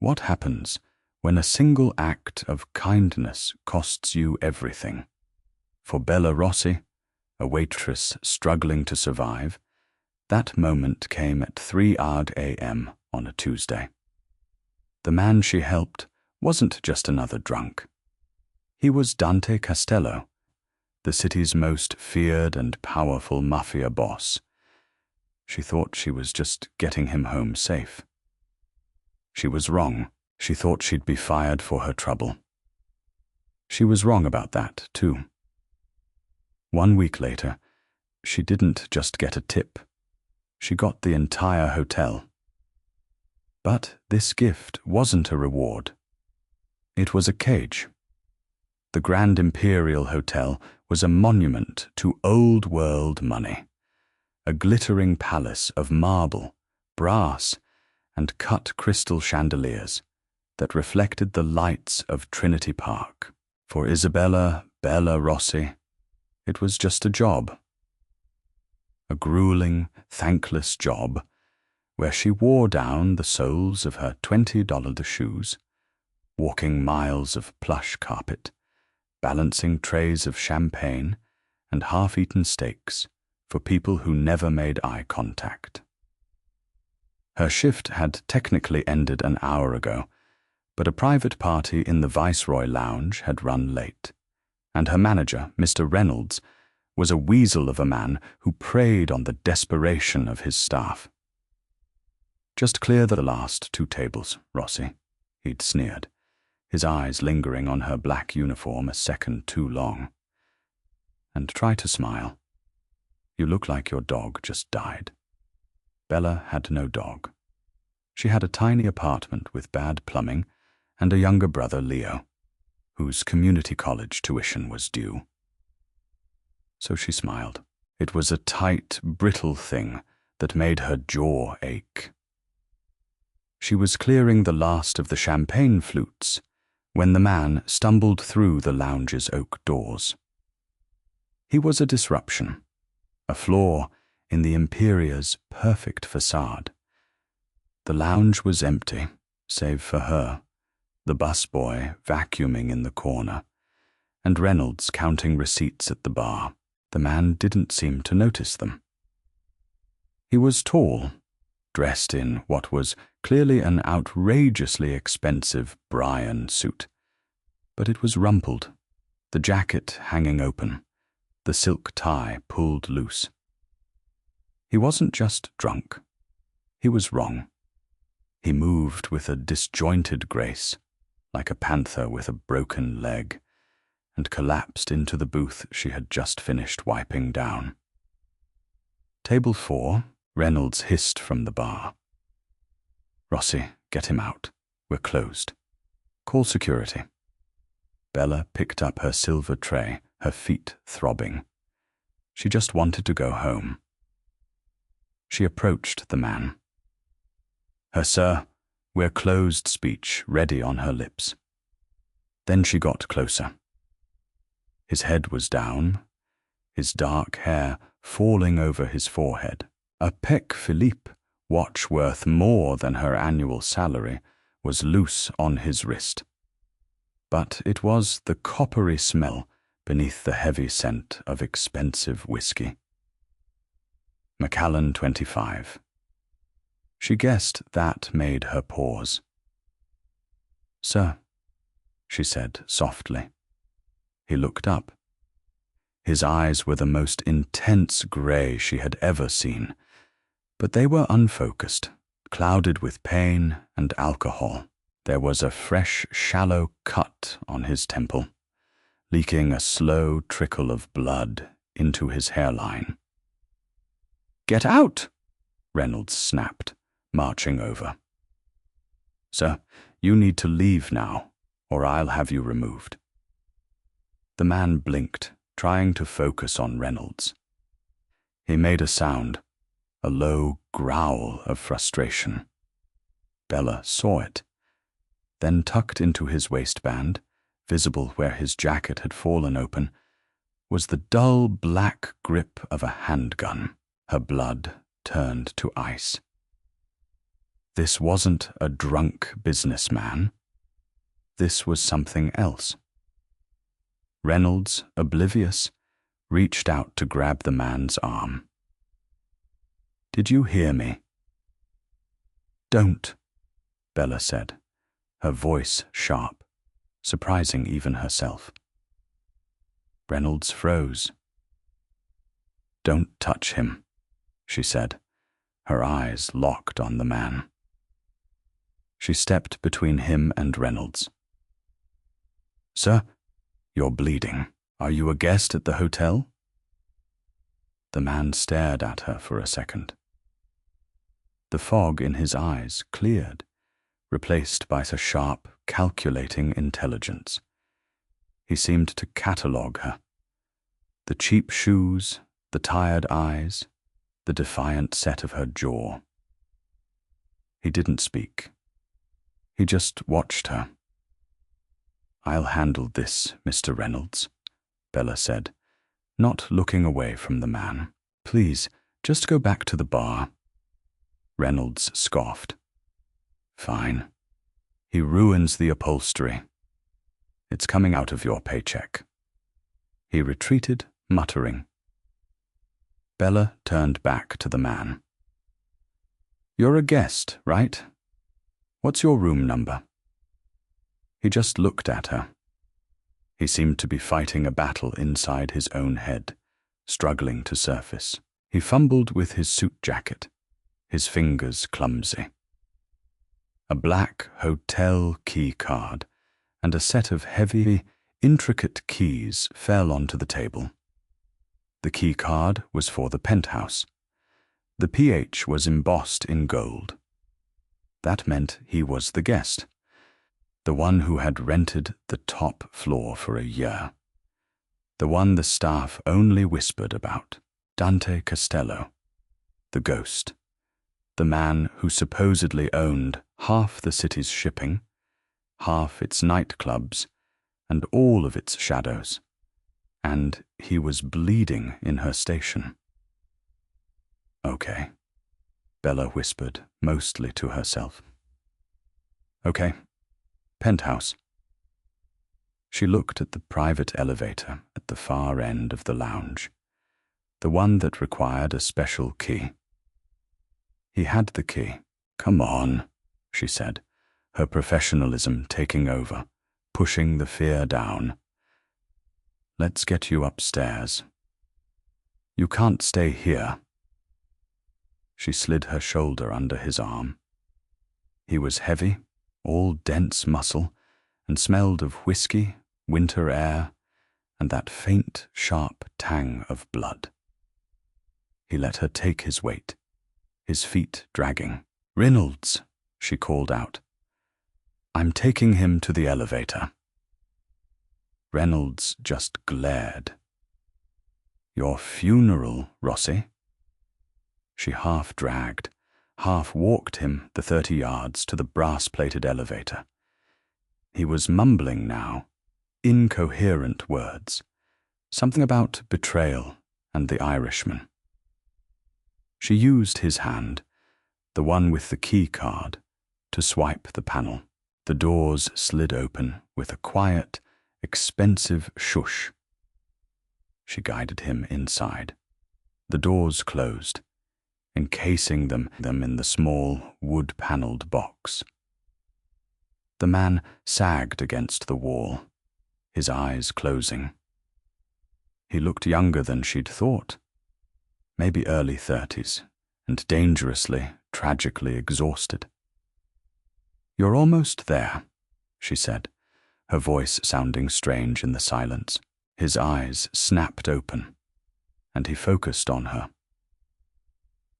What happens when a single act of kindness costs you everything? For Bella Rossi, a waitress struggling to survive, that moment came at 3 odd a.m. on a Tuesday. The man she helped wasn't just another drunk. He was Dante Castello, the city's most feared and powerful Mafia boss. She thought she was just getting him home safe. She was wrong. She thought she'd be fired for her trouble. She was wrong about that, too. 1 week later, she didn't just get a tip. She got the entire hotel. But this gift wasn't a reward. It was a cage. The Grand Imperial Hotel was a monument to old world money, a glittering palace of marble, brass, and cut crystal chandeliers that reflected the lights of Trinity Park. For Isabella Bella Rossi, it was just a job. A grueling, thankless job where she wore down the soles of her $20 shoes, walking miles of plush carpet, balancing trays of champagne and half-eaten steaks for people who never made eye contact. Her shift had technically ended an hour ago, but a private party in the Viceroy Lounge had run late, and her manager, Mr. Reynolds, was a weasel of a man who preyed on the desperation of his staff. "Just clear the last 2 tables, Rossi," he'd sneered, his eyes lingering on her black uniform a second too long. "And try to smile. You look like your dog just died." Bella had no dog. She had a tiny apartment with bad plumbing and a younger brother, Leo, whose community college tuition was due. So she smiled. It was a tight, brittle thing that made her jaw ache. She was clearing the last of the champagne flutes when the man stumbled through the lounge's oak doors. He was a disruption, a flaw in the Imperia's perfect facade. The lounge was empty, save for her, the busboy vacuuming in the corner, and Reynolds counting receipts at the bar. The man didn't seem to notice them. He was tall, dressed in what was clearly an outrageously expensive Brian suit, but it was rumpled, the jacket hanging open, the silk tie pulled loose. He wasn't just drunk. He was wrong. He moved with a disjointed grace, like a panther with a broken leg, and collapsed into the booth she had just finished wiping down. "Table 4, Reynolds hissed from the bar. "Rossi, get him out. We're closed. Call security." Bella picked up her silver tray, her feet throbbing. She just wanted to go home. She approached the man. Her "Sir, we're closed" speech ready on her lips. Then she got closer. His head was down, his dark hair falling over his forehead. A Patek Philippe watch worth more than her annual salary was loose on his wrist. But it was the coppery smell beneath the heavy scent of expensive whiskey. Macallan 25. She guessed that made her pause. "Sir," she said softly. He looked up. His eyes were the most intense grey she had ever seen, but they were unfocused, clouded with pain and alcohol. There was a fresh, shallow cut on his temple, leaking a slow trickle of blood into his hairline. "Get out!" Reynolds snapped, marching over. "Sir, you need to leave now, or I'll have you removed." The man blinked, trying to focus on Reynolds. He made a sound, a low growl of frustration. Bella saw it. Then tucked into his waistband, visible where his jacket had fallen open, was the dull black grip of a handgun. Her blood turned to ice. This wasn't a drunk businessman. This was something else. Reynolds, oblivious, reached out to grab the man's arm. "Did you hear me?" "Don't," Bella said, her voice sharp, surprising even herself. Reynolds froze. "Don't touch him," she said, her eyes locked on the man. She stepped between him and Reynolds. "Sir, you're bleeding. Are you a guest at the hotel?" The man stared at her for a second. The fog in his eyes cleared, replaced by a sharp, calculating intelligence. He seemed to catalogue her. The cheap shoes, the tired eyes, the defiant set of her jaw. He didn't speak. He just watched her. "I'll handle this, Mr. Reynolds," Bella said, not looking away from the man. "Please, just go back to the bar." Reynolds scoffed. "Fine. He ruins the upholstery. It's coming out of your paycheck." He retreated, muttering. Bella turned back to the man. "You're a guest, right? What's your room number?" He just looked at her. He seemed to be fighting a battle inside his own head, struggling to surface. He fumbled with his suit jacket, his fingers clumsy. A black hotel key card and a set of heavy, intricate keys fell onto the table. The key card was for the penthouse. The PH was embossed in gold. That meant he was the guest, the one who had rented the top floor for a year, the one the staff only whispered about, Dante Costello, the ghost, the man who supposedly owned half the city's shipping, half its nightclubs, and all of its shadows, and he was bleeding in her station. "Okay," Bella whispered, mostly to herself. "Okay, penthouse." She looked at the private elevator at the far end of the lounge, the one that required a special key. He had the key. "Come on," she said, her professionalism taking over, pushing the fear down. "Let's get you upstairs. You can't stay here." She slid her shoulder under his arm. He was heavy, all dense muscle, and smelled of whiskey, winter air, and that faint, sharp tang of blood. He let her take his weight, his feet dragging. "Reynolds," she called out. "I'm taking him to the elevator." Reynolds just glared. "Your funeral, Rossi?" She half dragged, half walked him the 30 yards to the brass-plated elevator. He was mumbling now, incoherent words, something about betrayal and the Irishman. She used his hand, the one with the key card, to swipe the panel. The doors slid open with a quiet, expensive shush. She guided him inside. The doors closed, encasing them in the small, wood-paneled box. The man sagged against the wall, his eyes closing. He looked younger than she'd thought, maybe early 30s, and dangerously, tragically exhausted. "You're almost there," she said, her voice sounding strange in the silence. His eyes snapped open, and he focused on her.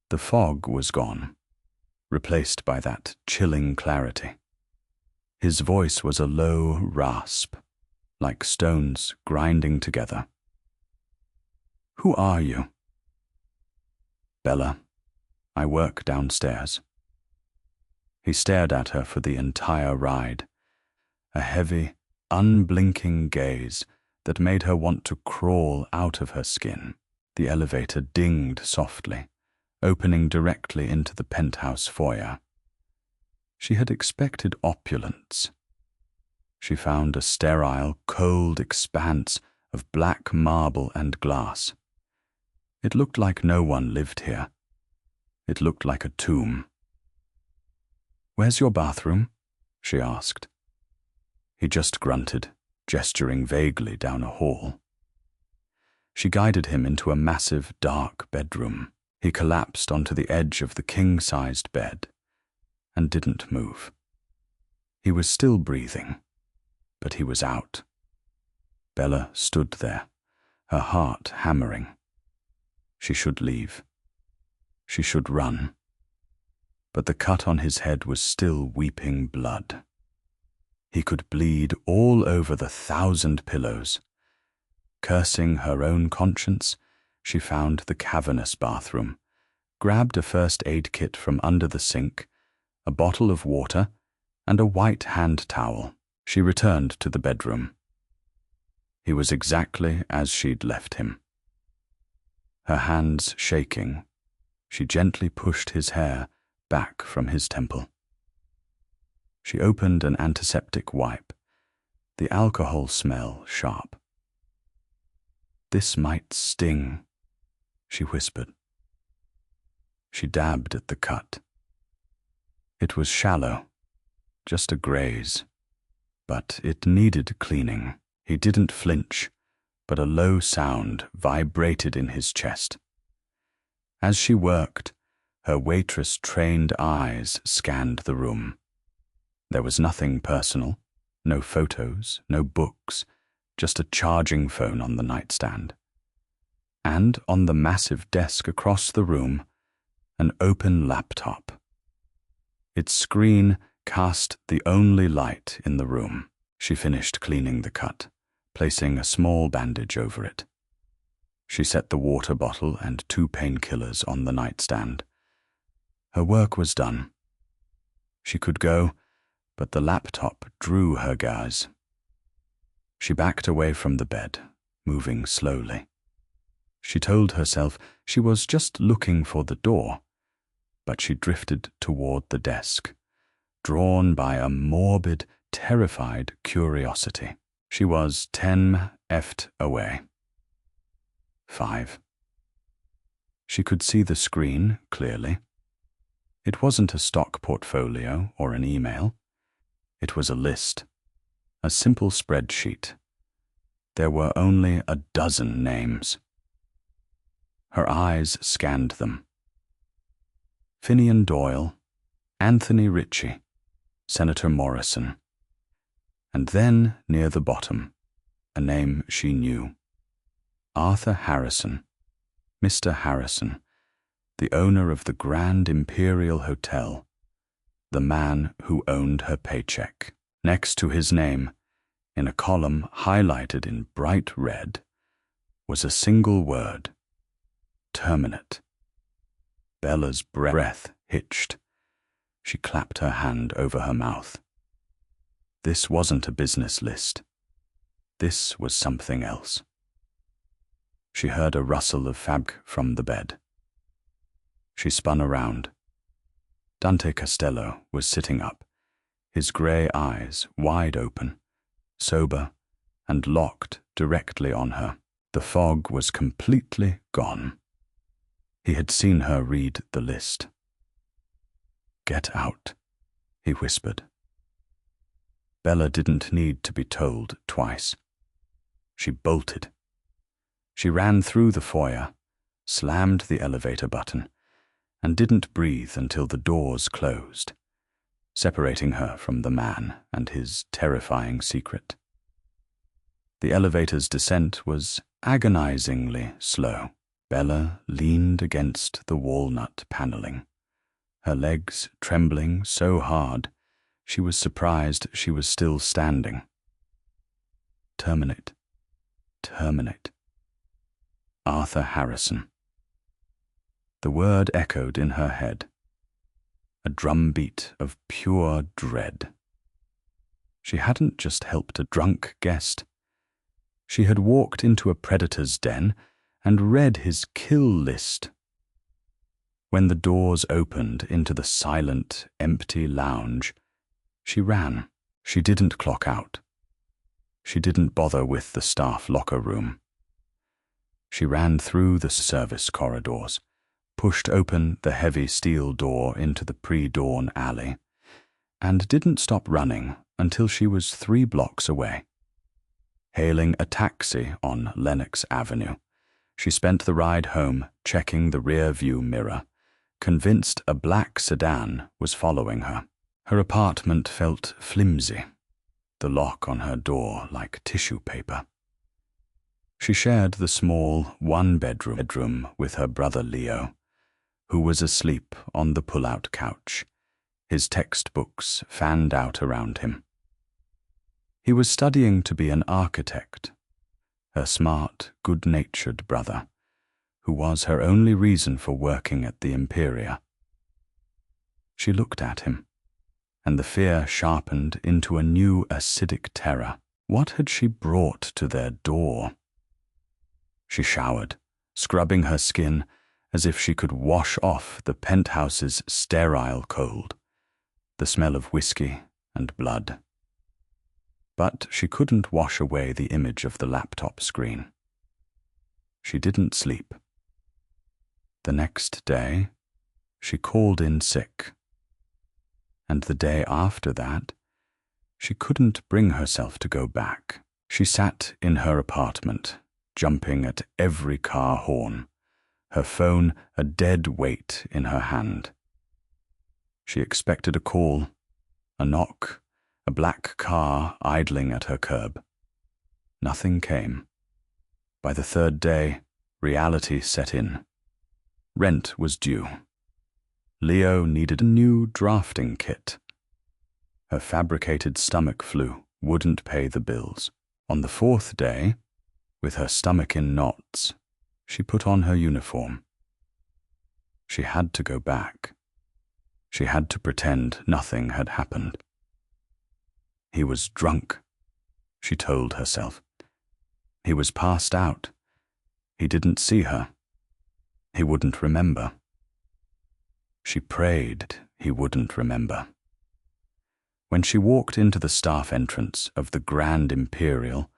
The fog was gone, replaced by that chilling clarity. His voice was a low rasp, like stones grinding together. "Who are you?" "Bella. I work downstairs." He stared at her for the entire ride, a heavy, unblinking gaze that made her want to crawl out of her skin. The elevator dinged softly, opening directly into the penthouse foyer. She had expected opulence. She found a sterile, cold expanse of black marble and glass. It looked like no one lived here. It looked like a tomb. "Where's your bathroom?" she asked. He just grunted, gesturing vaguely down a hall. She guided him into a massive, dark bedroom. He collapsed onto the edge of the king-sized bed and didn't move. He was still breathing, but he was out. Bella stood there, her heart hammering. She should leave. She should run. But the cut on his head was still weeping blood. He could bleed all over the 1,000 pillows. Cursing her own conscience, she found the cavernous bathroom, grabbed a first aid kit from under the sink, a bottle of water, and a white hand towel. She returned to the bedroom. He was exactly as she'd left him. Her hands shaking, she gently pushed his hair back from his temple. She opened an antiseptic wipe, the alcohol smell sharp. "This might sting," she whispered. She dabbed at the cut. It was shallow, just a graze, but it needed cleaning. He didn't flinch, but a low sound vibrated in his chest. As she worked, her waitress-trained eyes scanned the room. There was nothing personal, no photos, no books, just a charging phone on the nightstand. And on the massive desk across the room, an open laptop. Its screen cast the only light in the room. She finished cleaning the cut, placing a small bandage over it. She set the water bottle and 2 painkillers on the nightstand. Her work was done. She could go, but the laptop drew her gaze. She backed away from the bed, moving slowly. She told herself she was just looking for the door, but she drifted toward the desk, drawn by a morbid, terrified curiosity. She was 10 ft away. 5. She could see the screen clearly. It wasn't a stock portfolio or an email. It was a list, a simple spreadsheet. There were only a dozen names. Her eyes scanned them. Finian Doyle, Anthony Ritchie, Senator Morrison. And then, near the bottom, a name she knew. Arthur Harrison, Mr. Harrison, the owner of the Grand Imperial Hotel, the man who owned her paycheck. Next to his name, in a column highlighted in bright red, was a single word: terminate. Bella's breath hitched. She clapped her hand over her mouth. This wasn't a business list. This was something else. She heard a rustle of fabric from the bed. She spun around. Dante Costello was sitting up, his grey eyes wide open, sober, and locked directly on her. The fog was completely gone. He had seen her read the list. "Get out," he whispered. Bella didn't need to be told twice. She bolted. She ran through the foyer, slammed the elevator button, and didn't breathe until the doors closed, separating her from the man and his terrifying secret. The elevator's descent was agonizingly slow. Bella leaned against the walnut paneling, her legs trembling so hard she was surprised she was still standing. Terminate. Terminate. Arthur Harrison. The word echoed in her head, a drumbeat of pure dread. She hadn't just helped a drunk guest. She had walked into a predator's den and read his kill list. When the doors opened into the silent, empty lounge, she ran. She didn't clock out. She didn't bother with the staff locker room. She ran through the service corridors, pushed open the heavy steel door into the pre-dawn alley, and didn't stop running until she was 3 blocks away. Hailing a taxi on Lenox Avenue, she spent the ride home checking the rear-view mirror, convinced a black sedan was following her. Her apartment felt flimsy, the lock on her door like tissue paper. She shared the small one-bedroom with her brother Leo, who was asleep on the pull-out couch, his textbooks fanned out around him. He was studying to be an architect, her smart, good-natured brother, who was her only reason for working at the Imperia. She looked at him, and the fear sharpened into a new acidic terror. What had she brought to their door? She showered, scrubbing her skin as if she could wash off the penthouse's sterile cold, the smell of whiskey and blood. But she couldn't wash away the image of the laptop screen. She didn't sleep. The next day, she called in sick. And the day after that, she couldn't bring herself to go back. She sat in her apartment, jumping at every car horn, her phone a dead weight in her hand. She expected a call, a knock, a black car idling at her curb. Nothing came. By the 3rd day, reality set in. Rent was due. Leo needed a new drafting kit. Her fabricated stomach flu wouldn't pay the bills. On the 4th day, with her stomach in knots, she put on her uniform. She had to go back. She had to pretend nothing had happened. He was drunk, she told herself. He was passed out. He didn't see her. He wouldn't remember. She prayed he wouldn't remember. When she walked into the staff entrance of the Grand Imperial,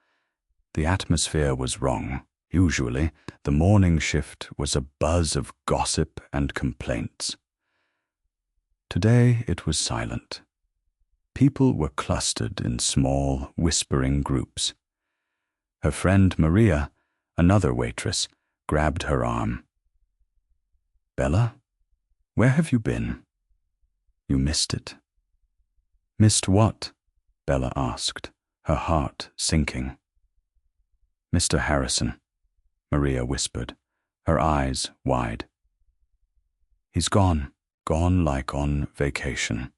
the atmosphere was wrong. Usually, the morning shift was a buzz of gossip and complaints. Today it was silent. People were clustered in small, whispering groups. Her friend Maria, another waitress, grabbed her arm. "Bella, where have you been? You missed it." "Missed what?" Bella asked, her heart sinking. "Mr. Harrison," Maria whispered, her eyes wide. "He's gone like on vacation."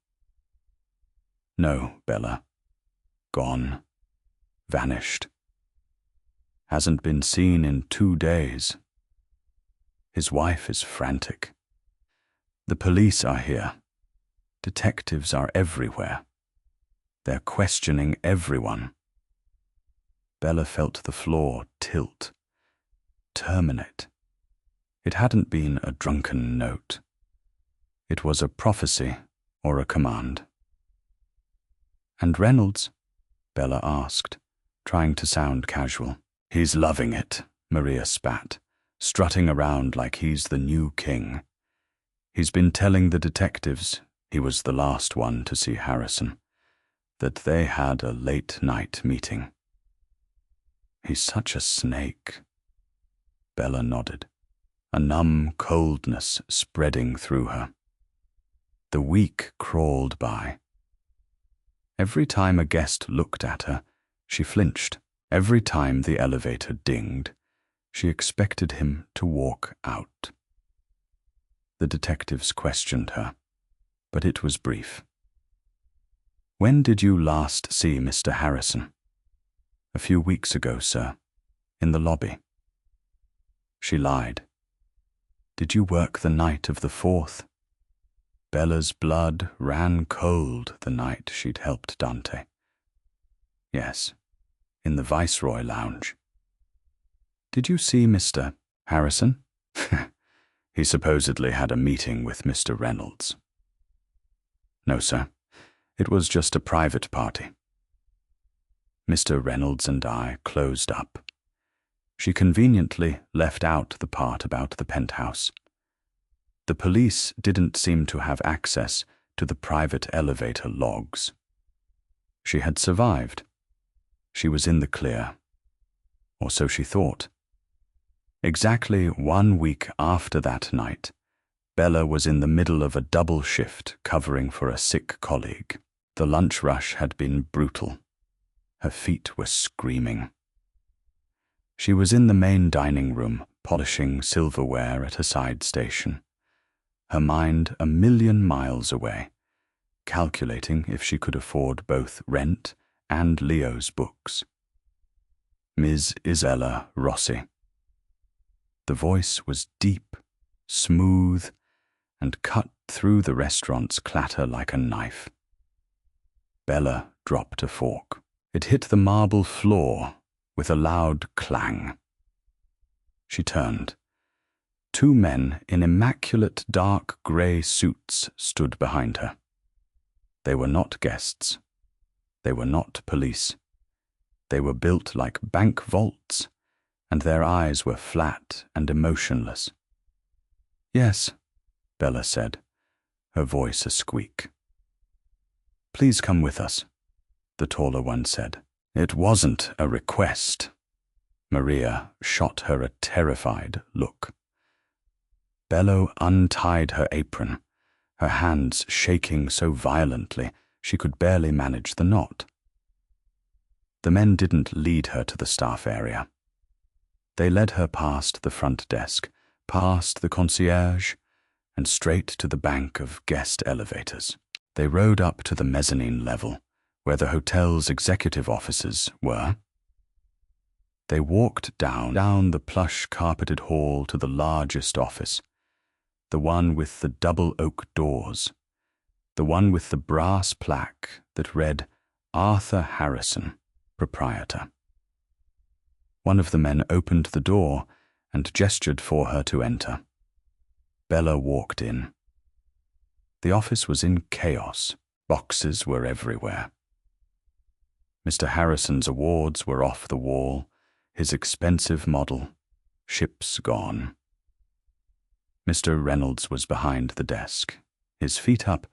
"No, Bella. Gone. Vanished. Hasn't been seen in 2 days. His wife is frantic. The police are here. Detectives are everywhere. They're questioning everyone." Bella felt the floor tilt, terminate. It hadn't been a drunken note. It was a prophecy or a command. "And Reynolds?" Bella asked, trying to sound casual. "He's loving it," Maria spat, strutting around like he's the new king. "He's been telling the detectives, he was the last one to see Harrison, that they had a late-night meeting." "He's such a snake." Bella nodded, a numb coldness spreading through her. The week crawled by. Every time a guest looked at her, she flinched. Every time the elevator dinged, she expected him to walk out. The detectives questioned her, but it was brief. "When did you last see Mr. Harrison?" "A few weeks ago, sir, in the lobby." She lied. "Did you work the night of the 4th? Bella's blood ran cold the night she'd helped Dante. "Yes, in the Viceroy Lounge." "Did you see Mr. Harrison?" He supposedly had a meeting with Mr. Reynolds. No, sir. It was just a private party. Mr. Reynolds and I closed up. She conveniently left out the part about the penthouse. The police didn't seem to have access to the private elevator logs. She had survived. She was in the clear. Or so she thought. Exactly 1 week after that night, Bella was in the middle of a double shift covering for a sick colleague. The lunch rush had been brutal. Her feet were screaming. She was in the main dining room, polishing silverware at a side station, her mind 1,000,000 miles away, calculating if she could afford both rent and Leo's books. Ms. Isella Rossi. The voice was deep, smooth, and cut through the restaurant's clatter like a knife. Bella dropped a fork. It hit the marble floor with a loud clang. She turned. 2 men in immaculate dark grey suits stood behind her. They were not guests. They were not police. They were built like bank vaults, and their eyes were flat and emotionless. "Yes," Bella said, her voice a squeak. "Please come with us," the taller one said. It wasn't a request. Maria shot her a terrified look. Bello untied her apron, her hands shaking so violently she could barely manage the knot. The men didn't lead her to the staff area. They led her past the front desk, past the concierge, and straight to the bank of guest elevators. They rode up to the mezzanine level, where the hotel's executive offices were. They walked down the plush carpeted hall to the largest office, the one with the double oak doors, the one with the brass plaque that read Arthur Harrison, proprietor. One of the men opened the door and gestured for her to enter. Bella walked in. The office was in chaos. Boxes were everywhere. Mr. Harrison's awards were off the wall, his expensive model, ships gone. Mr. Reynolds was behind the desk, his feet up,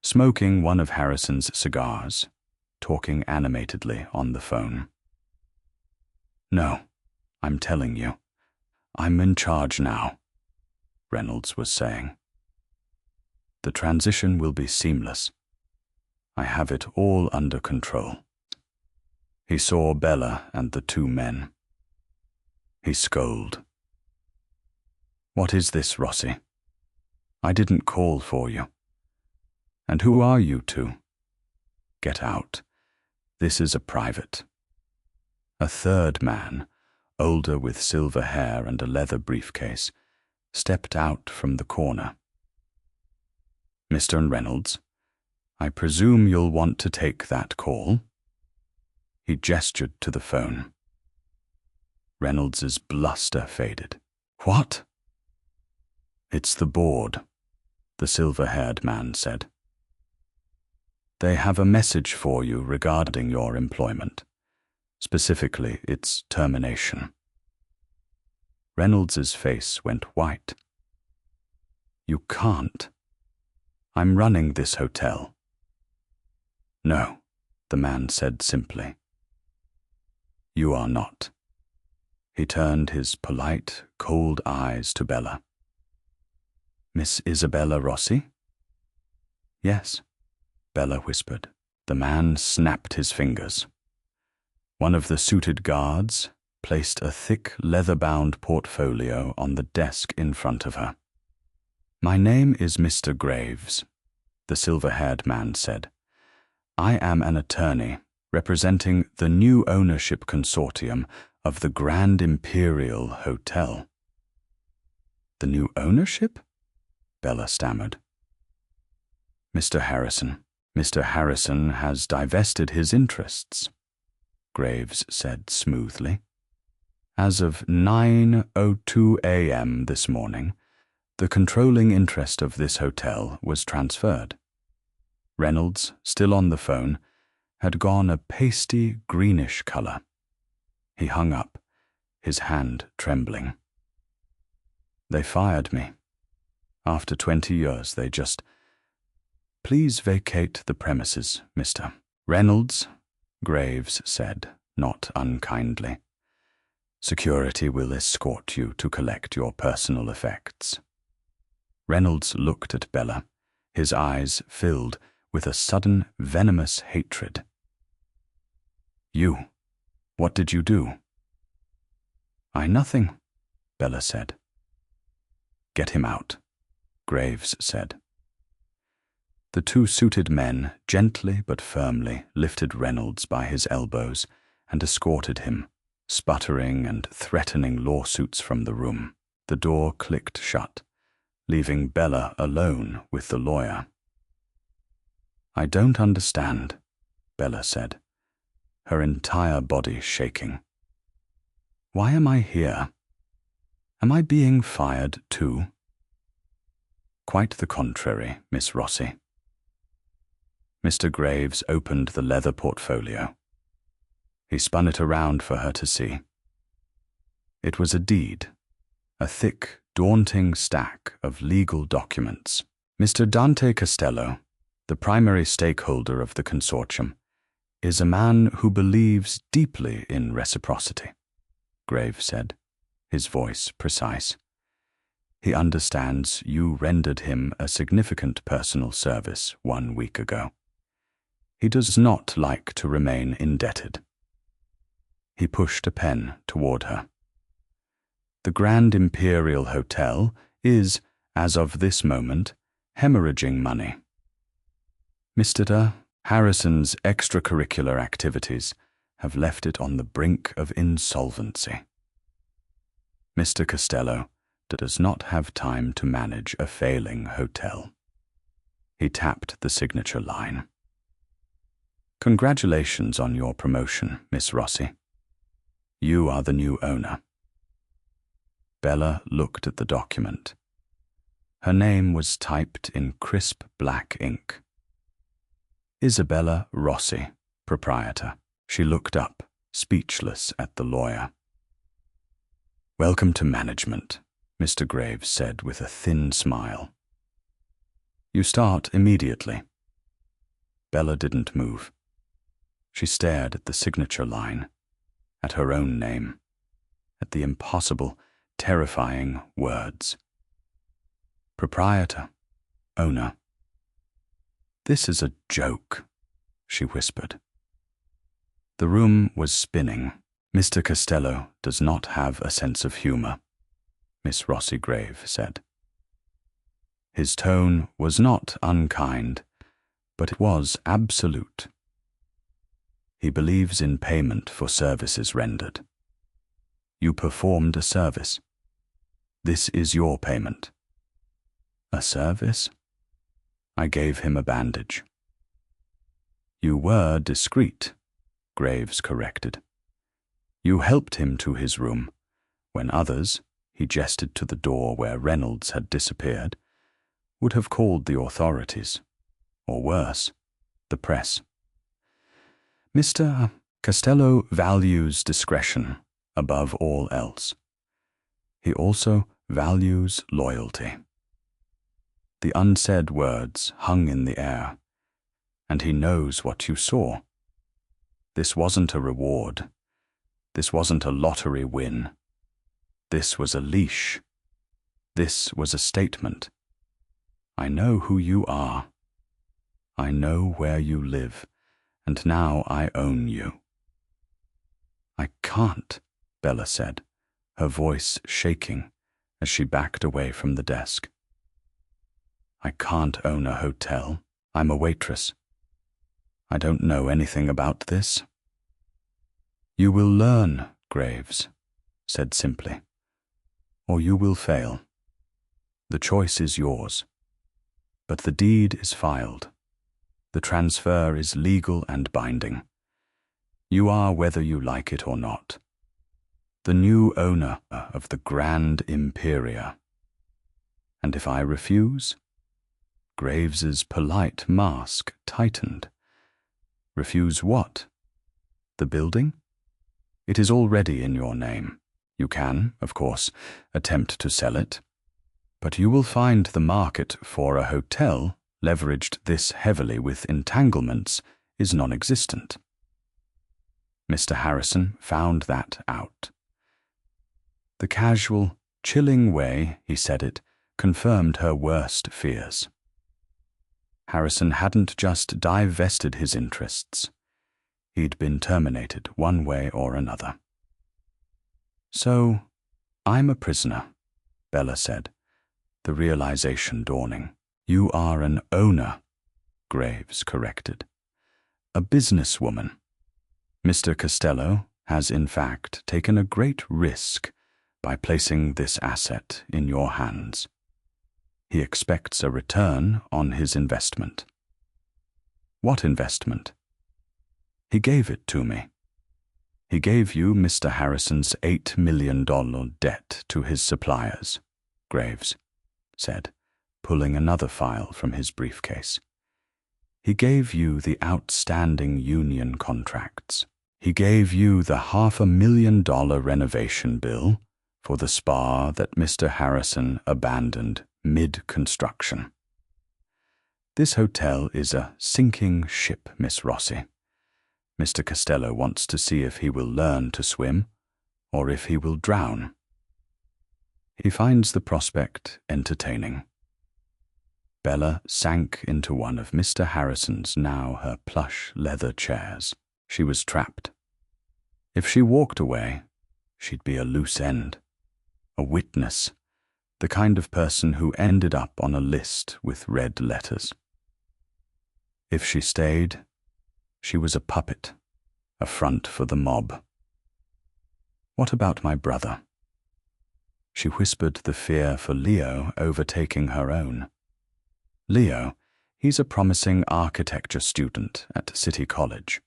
smoking one of Harrison's cigars, talking animatedly on the phone. "No, I'm telling you. I'm in charge now," Reynolds was saying. "The transition will be seamless. I have it all under control." He saw Bella and the 2 men. He scolded. "What is this, Rossi? I didn't call for you. And who are you 2? Get out. This is a private." A 3rd man, older with silver hair and a leather briefcase, stepped out from the corner. "Mr. Reynolds, I presume you'll want to take that call?" He gestured to the phone. Reynolds's bluster faded. "What?" "It's the board," the silver-haired man said. "They have a message for you regarding your employment, specifically its termination." Reynolds's face went white. "You can't. I'm running this hotel." "No," the man said simply. "You are not." He turned his polite, cold eyes to Bella. "Miss Isabella Rossi?" "Yes," Bella whispered. The man snapped his fingers. One of the suited guards placed a thick leather-bound portfolio on the desk in front of her. "My name is Mr. Graves," the silver-haired man said. "I am an attorney representing the new ownership consortium of the Grand Imperial Hotel." "The new ownership?" Bella stammered. Mr. Harrison has divested his interests," Graves said smoothly. "As of 9:02 a.m. this morning, The controlling interest of this hotel was transferred. Reynolds, still on the phone, had gone a pasty greenish color. He hung up, his hand trembling. They fired me. After 20 years, they just... Please vacate the premises, Mr. Reynolds, Graves said, not unkindly. Security will escort you to collect your personal effects. Reynolds looked at Bella, his eyes filled with a sudden venomous hatred. You, what did you do? I nothing, Bella said. Get him out, Graves said. The two suited men gently but firmly lifted Reynolds by his elbows and escorted him, sputtering and threatening lawsuits from the room. The door clicked shut, leaving Bella alone with the lawyer. I don't understand, Bella said, her entire body shaking. Why am I here? Am I being fired too? Quite the contrary, Miss Rossi. Mr. Graves opened the leather portfolio. He spun it around for her to see. It was a deed, a thick, daunting stack of legal documents. Mr. Dante Costello, the primary stakeholder of the consortium, is a man who believes deeply in reciprocity, Graves said, his voice precise. He understands you rendered him a significant personal service 1 week ago. He does not like to remain indebted. He pushed a pen toward her. The Grand Imperial Hotel is, as of this moment, hemorrhaging money. Mr. Harrison's extracurricular activities have left it on the brink of insolvency. Mr. Costello does not have time to manage a failing hotel. He tapped the signature line. Congratulations on your promotion, Miss Rossi. You are the new owner. Bella looked at the document. Her name was typed in crisp black ink. Isabella Rossi, proprietor. She looked up, speechless at the lawyer. Welcome to management, Mr. Graves said with a thin smile. You start immediately. Bella didn't move. She stared at the signature line, at her own name, at the impossible, terrifying words. Proprietor, owner. This is a joke, she whispered. The room was spinning. Mr. Costello does not have a sense of humor, Miss Rossi Grave said. His tone was not unkind, but it was absolute. He believes in payment for services rendered. You performed a service. This is your payment. A service? I gave him a bandage. You were discreet, Graves corrected. You helped him to his room, when others, he gestured to the door where Reynolds had disappeared, would have called the authorities, or worse, the press. Mr. Costello values discretion above all else. He also values loyalty. The unsaid words hung in the air, and he knows what you saw. This wasn't a reward. This wasn't a lottery win. This was a leash. This was a statement. I know who you are. I know where you live, and now I own you. I can't, Bella said, her voice shaking as she backed away from the desk. I can't own a hotel. I'm a waitress. I don't know anything about this. You will learn, Graves said simply, or you will fail. The choice is yours. But the deed is filed. The transfer is legal and binding. You are whether you like it or not. The new owner of the Grand Imperia. And if I refuse? Graves's polite mask tightened. Refuse what? The building? It is already in your name. You can, of course, attempt to sell it. But you will find the market for a hotel leveraged this heavily with entanglements is non-existent. Mr. Harrison found that out. The casual, chilling way he said it confirmed her worst fears. Harrison hadn't just divested his interests. He'd been terminated one way or another. So, I'm a prisoner, Bella said, the realization dawning. You are an owner, Graves corrected. A businesswoman. Mr. Costello has in fact taken a great risk by placing this asset in your hands. He expects a return on his investment. What investment? He gave it to me. He gave you Mr. Harrison's $8 million debt to his suppliers, Graves said, pulling another file from his briefcase. He gave you the outstanding union contracts. He gave you the $500,000 renovation bill for the spa that Mr. Harrison abandoned mid-construction. This hotel is a sinking ship, Miss Rossi. Mr. Costello wants to see if he will learn to swim or if he will drown. He finds the prospect entertaining. Bella sank into one of Mr. Harrison's now her plush leather chairs. She was trapped. If she walked away, she'd be a loose end, a witness, the kind of person who ended up on a list with red letters. If she stayed, she was a puppet, a front for the mob. What about my brother? She whispered the fear for Leo overtaking her own. Leo, he's a promising architecture student at City College,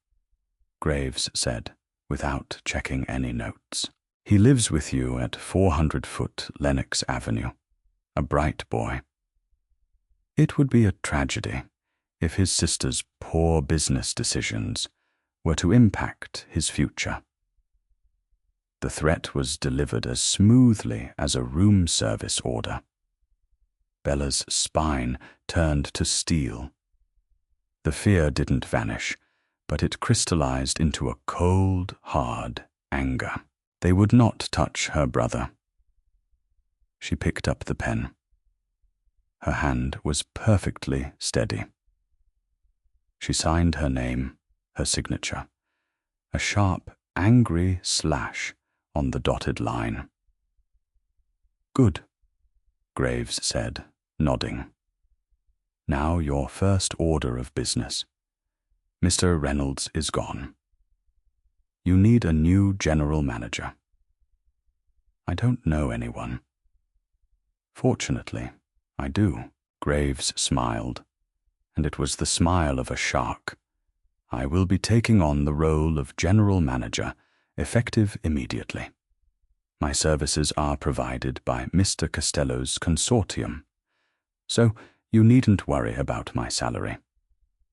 Graves said, without checking any notes. He lives with you at 400-foot Lenox Avenue, a bright boy. It would be a tragedy if his sister's poor business decisions were to impact his future. The threat was delivered as smoothly as a room service order. Bella's spine turned to steel. The fear didn't vanish, but it crystallized into a cold, hard anger. They would not touch her brother. She picked up the pen. Her hand was perfectly steady. She signed her name, her signature, a sharp, angry slash on the dotted line. Good, Graves said, nodding. Now your first order of business. Mr. Reynolds is gone. You need a new general manager. I don't know anyone. Fortunately, I do. Graves smiled, and it was the smile of a shark. I will be taking on the role of general manager, effective immediately. My services are provided by Mr. Costello's consortium, so you needn't worry about my salary.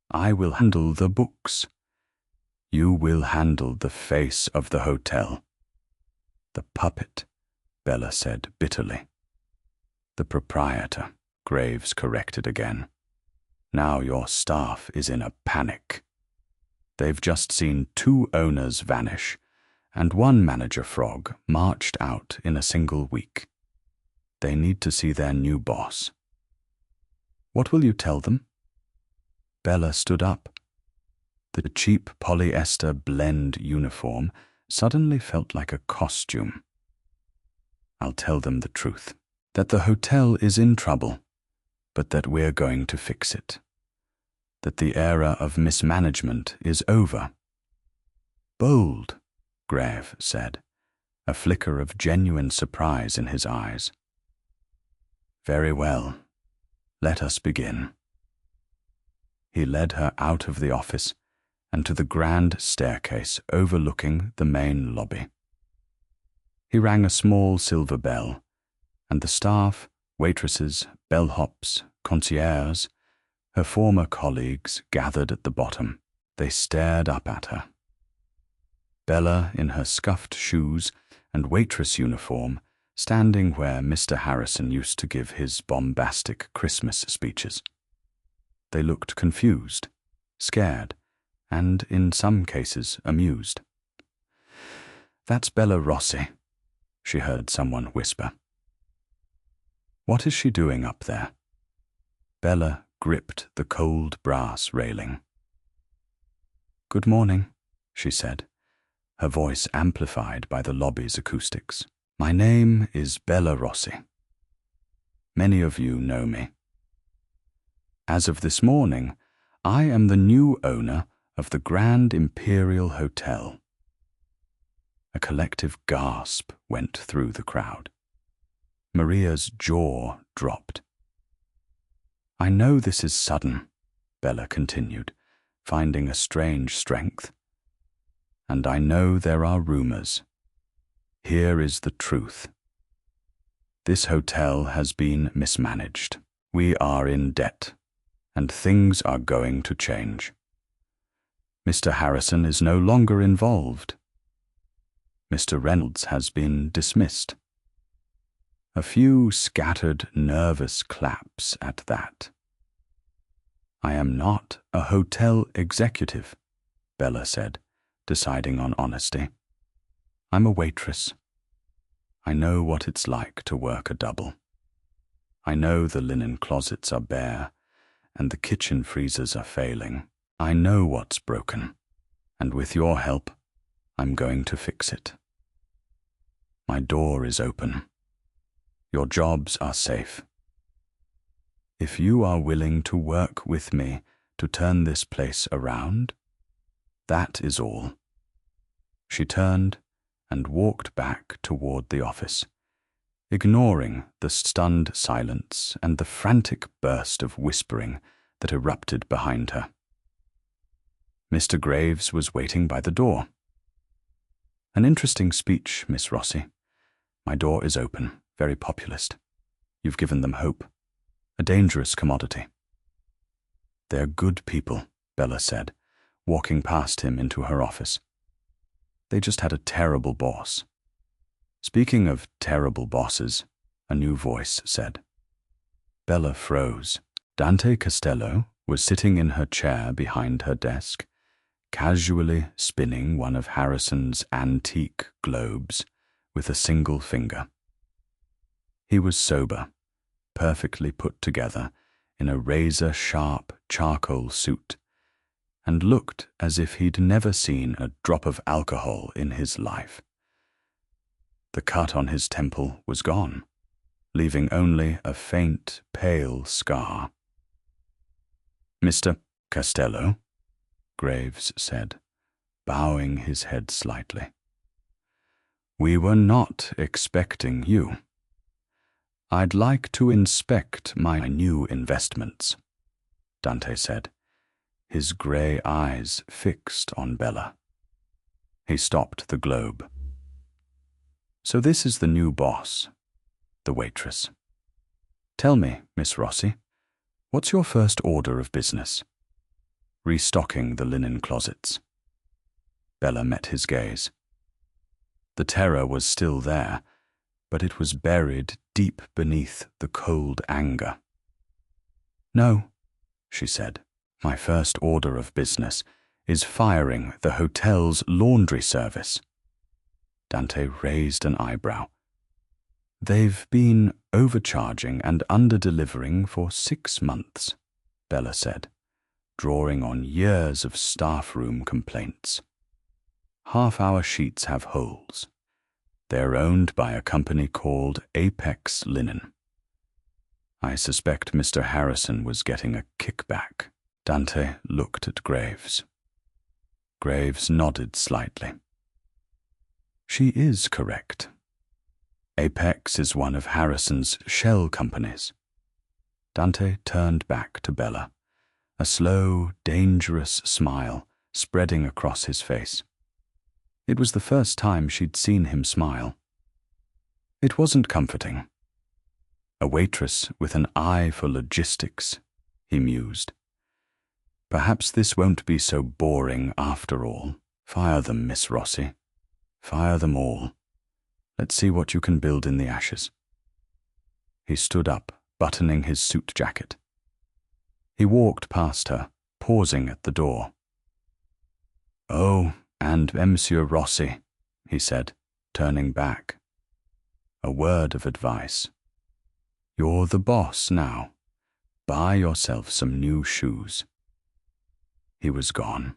I will handle the books. You will handle the face of the hotel. The puppet, Bella said bitterly. The proprietor, Graves corrected again. Now your staff is in a panic. They've just seen 2 owners vanish, and 1 manager frog marched out in a single week. They need to see their new boss. What will you tell them? Bella stood up. The cheap polyester blend uniform suddenly felt like a costume. I'll tell them the truth, that the hotel is in trouble, but that we're going to fix it. That the era of mismanagement is over. Bold, Graves said, a flicker of genuine surprise in his eyes. Very well. Let us begin. He led her out of the office and to the grand staircase overlooking the main lobby. He rang a small silver bell, and the staff Waitresses, bellhops, concierges, her former colleagues gathered at the bottom. They stared up at her. Bella, in her scuffed shoes and waitress uniform, standing where Mr. Harrison used to give his bombastic Christmas speeches. They looked confused, scared, and, in some cases, amused. "That's Bella Rossi," she heard someone whisper. "What is she doing up there?" Bella gripped the cold brass railing. "Good morning," she said, her voice amplified by the lobby's acoustics. "My name is Bella Rossi. Many of you know me. As of this morning, I am the new owner of the Grand Imperial Hotel." A collective gasp went through the crowd. Maria's jaw dropped. "I know this is sudden," Bella continued, finding a strange strength. "And I know there are rumors. Here is the truth. This hotel has been mismanaged. We are in debt, and things are going to change. Mr. Harrison is no longer involved. Mr. Reynolds has been dismissed." A few scattered, nervous claps at that. "I am not a hotel executive," Bella said, deciding on honesty. "I'm a waitress. I know what it's like to work a double. I know the linen closets are bare, and the kitchen freezers are failing. I know what's broken, and with your help, I'm going to fix it. My door is open. Your jobs are safe. If you are willing to work with me to turn this place around, that is all." She turned and walked back toward the office, ignoring the stunned silence and the frantic burst of whispering that erupted behind her. Mr. Graves was waiting by the door. "An interesting speech, Miss Rossi. My door is open, very populist. You've given them hope. A dangerous commodity." "They're good people," Bella said, walking past him into her office. "They just had a terrible boss." "Speaking of terrible bosses," a new voice said. Bella froze. Dante Costello was sitting in her chair behind her desk, casually spinning one of Harrison's antique globes with a single finger. He was sober, perfectly put together in a razor-sharp charcoal suit, and looked as if he'd never seen a drop of alcohol in his life. The cut on his temple was gone, leaving only a faint, pale scar. "Mr. Costello," Graves said, bowing his head slightly. "We were not expecting you. I'd like to inspect my new investments," Dante said, his grey eyes fixed on Bella. He stopped the globe. "So this is the new boss, the waitress. Tell me, Miss Rossi, what's your first order of business?" "Restocking the linen closets." Bella met his gaze. The terror was still there, but it was buried deep beneath the cold anger. "No," she said, "my first order of business is firing the hotel's laundry service." Dante raised an eyebrow. "They've been overcharging and under-delivering for 6 months," Bella said, drawing on years of staff room complaints. "Half-hour sheets have holes. They're owned by a company called Apex Linen. I suspect Mr. Harrison was getting a kickback." Dante looked at Graves. Graves nodded slightly. "She is correct. Apex is one of Harrison's shell companies." Dante turned back to Bella, a slow, dangerous smile spreading across his face. It was the first time she'd seen him smile. It wasn't comforting. A waitress with an eye for logistics, he mused. Perhaps this won't be so boring after all. Fire them, Miss Rossi. Fire them all. Let's see what you can build in the ashes. He stood up, buttoning his suit jacket. He walked past her, pausing at the door. Oh, and Monsieur Rossi, he said, turning back. A word of advice. You're the boss now. Buy yourself some new shoes. He was gone.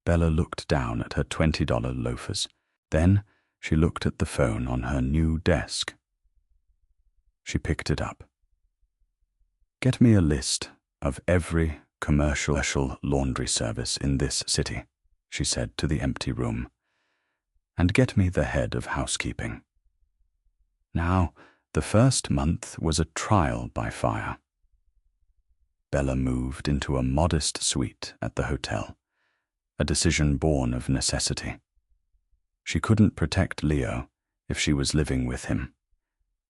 Bella looked down at her $20 loafers. Then she looked at the phone on her new desk. She picked it up. Get me a list of every commercial laundry service in this city, she said to the empty room, and get me the head of housekeeping. Now, the first month was a trial by fire. Bella moved into a modest suite at the hotel, a decision born of necessity. She couldn't protect Leo if she was living with him,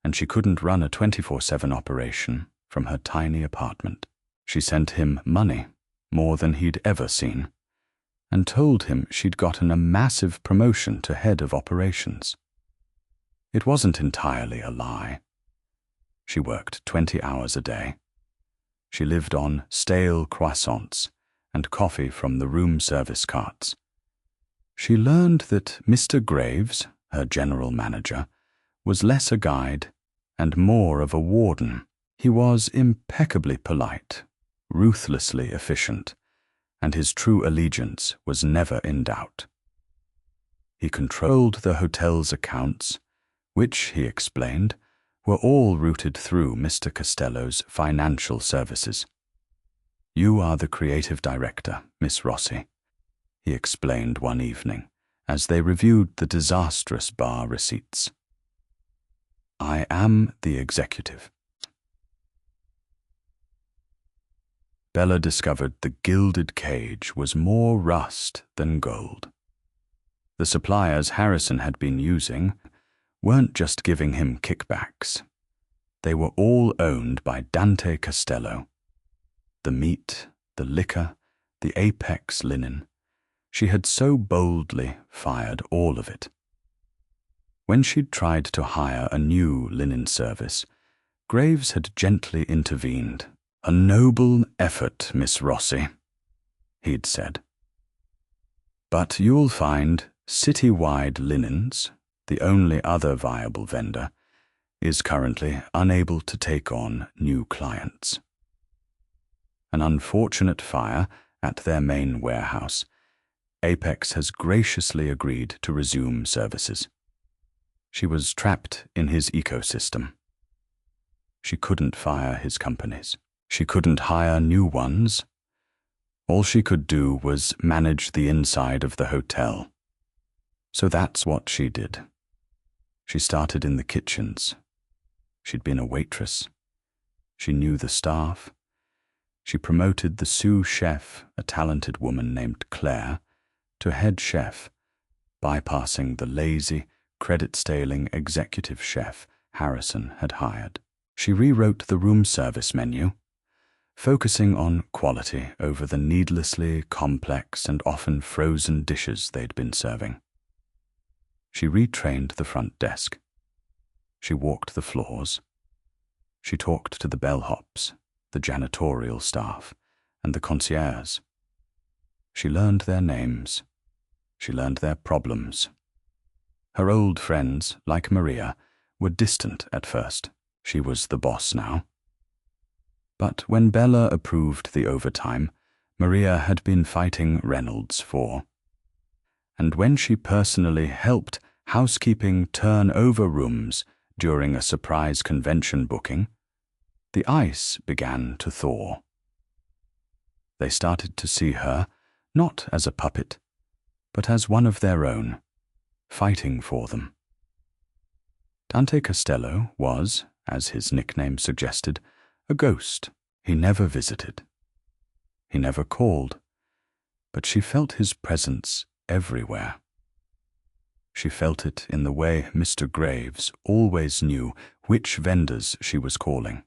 and she couldn't run a 24/7 operation from her tiny apartment. She sent him money, more than he'd ever seen, and told him she'd gotten a massive promotion to head of operations. It wasn't entirely a lie. She worked 20 hours a day. She lived on stale croissants and coffee from the room service carts. She learned that Mr. Graves, her general manager, was less a guide and more of a warden. He was impeccably polite, ruthlessly efficient, and his true allegiance was never in doubt. He controlled the hotel's accounts, which, he explained, were all routed through Mr. Costello's financial services. You are the creative director, Miss Rossi, he explained one evening as they reviewed the disastrous bar receipts. I am the executive. Bella discovered the gilded cage was more rust than gold. The suppliers Harrison had been using weren't just giving him kickbacks. They were all owned by Dante Costello. The meat, the liquor, the Apex linen. She had so boldly fired all of it. When she'd tried to hire a new linen service, Graves had gently intervened. A noble effort, Miss Rossi, he'd said. But you'll find Citywide Linens, the only other viable vendor, is currently unable to take on new clients. An unfortunate fire at their main warehouse, Apex has graciously agreed to resume services. She was trapped in his ecosystem. She couldn't fire his companies. She couldn't hire new ones. All she could do was manage the inside of the hotel. So that's what she did. She started in the kitchens. She'd been a waitress. She knew the staff. She promoted the sous chef, a talented woman named Claire, to head chef, bypassing the lazy, credit-stealing executive chef Harrison had hired. She rewrote the room service menu, focusing on quality over the needlessly complex and often frozen dishes they'd been serving. She retrained the front desk. She walked the floors. She talked to the bellhops, the janitorial staff, and the concierge. She learned their names. She learned their problems. Her old friends, like Maria, were distant at first. She was the boss now. But when Bella approved the overtime, Maria had been fighting Reynolds for. And when she personally helped housekeeping turn over rooms during a surprise convention booking, the ice began to thaw. They started to see her not as a puppet, but as one of their own, fighting for them. Dante Costello was, as his nickname suggested, a ghost. He never visited. He never called, but she felt his presence everywhere. She felt it in the way Mr. Graves always knew which vendors she was calling.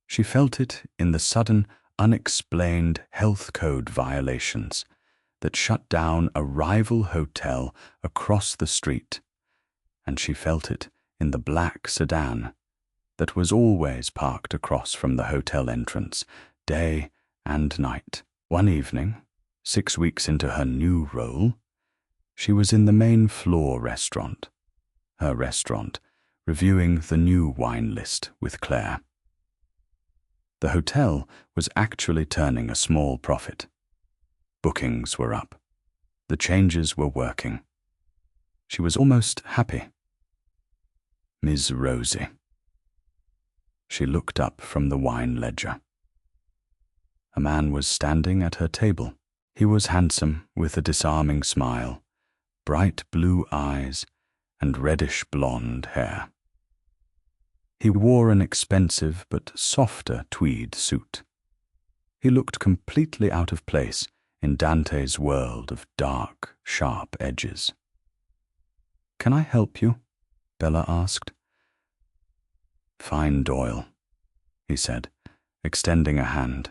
She felt it in the sudden, unexplained health code violations that shut down a rival hotel across the street, and she felt it in the black sedan that was always parked across from the hotel entrance, day and night. One evening, 6 weeks into her new role, she was in the main floor restaurant, her restaurant, reviewing the new wine list with Claire. The hotel was actually turning a small profit. Bookings were up. The changes were working. She was almost happy. Ms. Rosie. She looked up from the wine ledger. A man was standing at her table. He was handsome, with a disarming smile, bright blue eyes, and reddish blonde hair. He wore an expensive but softer tweed suit. He looked completely out of place in Dante's world of dark, sharp edges. "Can I help you?" Bella asked. "Fine, Doyle," he said, extending a hand.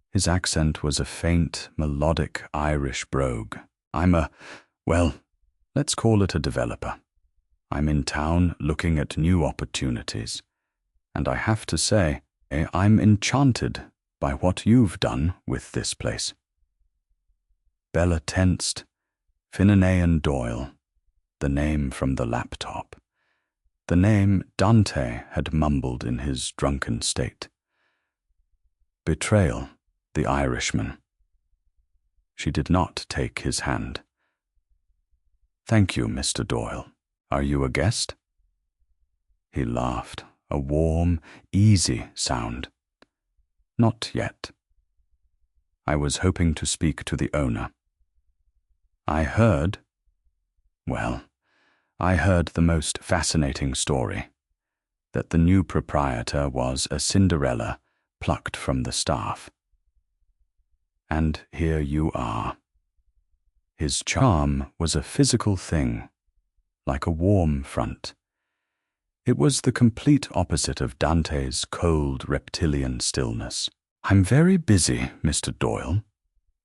His accent was a faint, melodic Irish brogue. Well, let's call it a developer. I'm in town looking at new opportunities, and I have to say, I'm enchanted by what you've done with this place." Bella tensed. Finnean Doyle, the name from the laptop. The name Dante had mumbled in his drunken state. Betrayal, the Irishman. She did not take his hand. "Thank you, Mr. Doyle. Are you a guest?" He laughed, a warm, easy sound. "Not yet. I was hoping to speak to the owner. I heard the most fascinating story, that the new proprietor was a Cinderella plucked from the staff. And here you are. His charm was a physical thing, like a warm front. It was the complete opposite of Dante's cold reptilian stillness. "I'm very busy, Mr. Doyle,"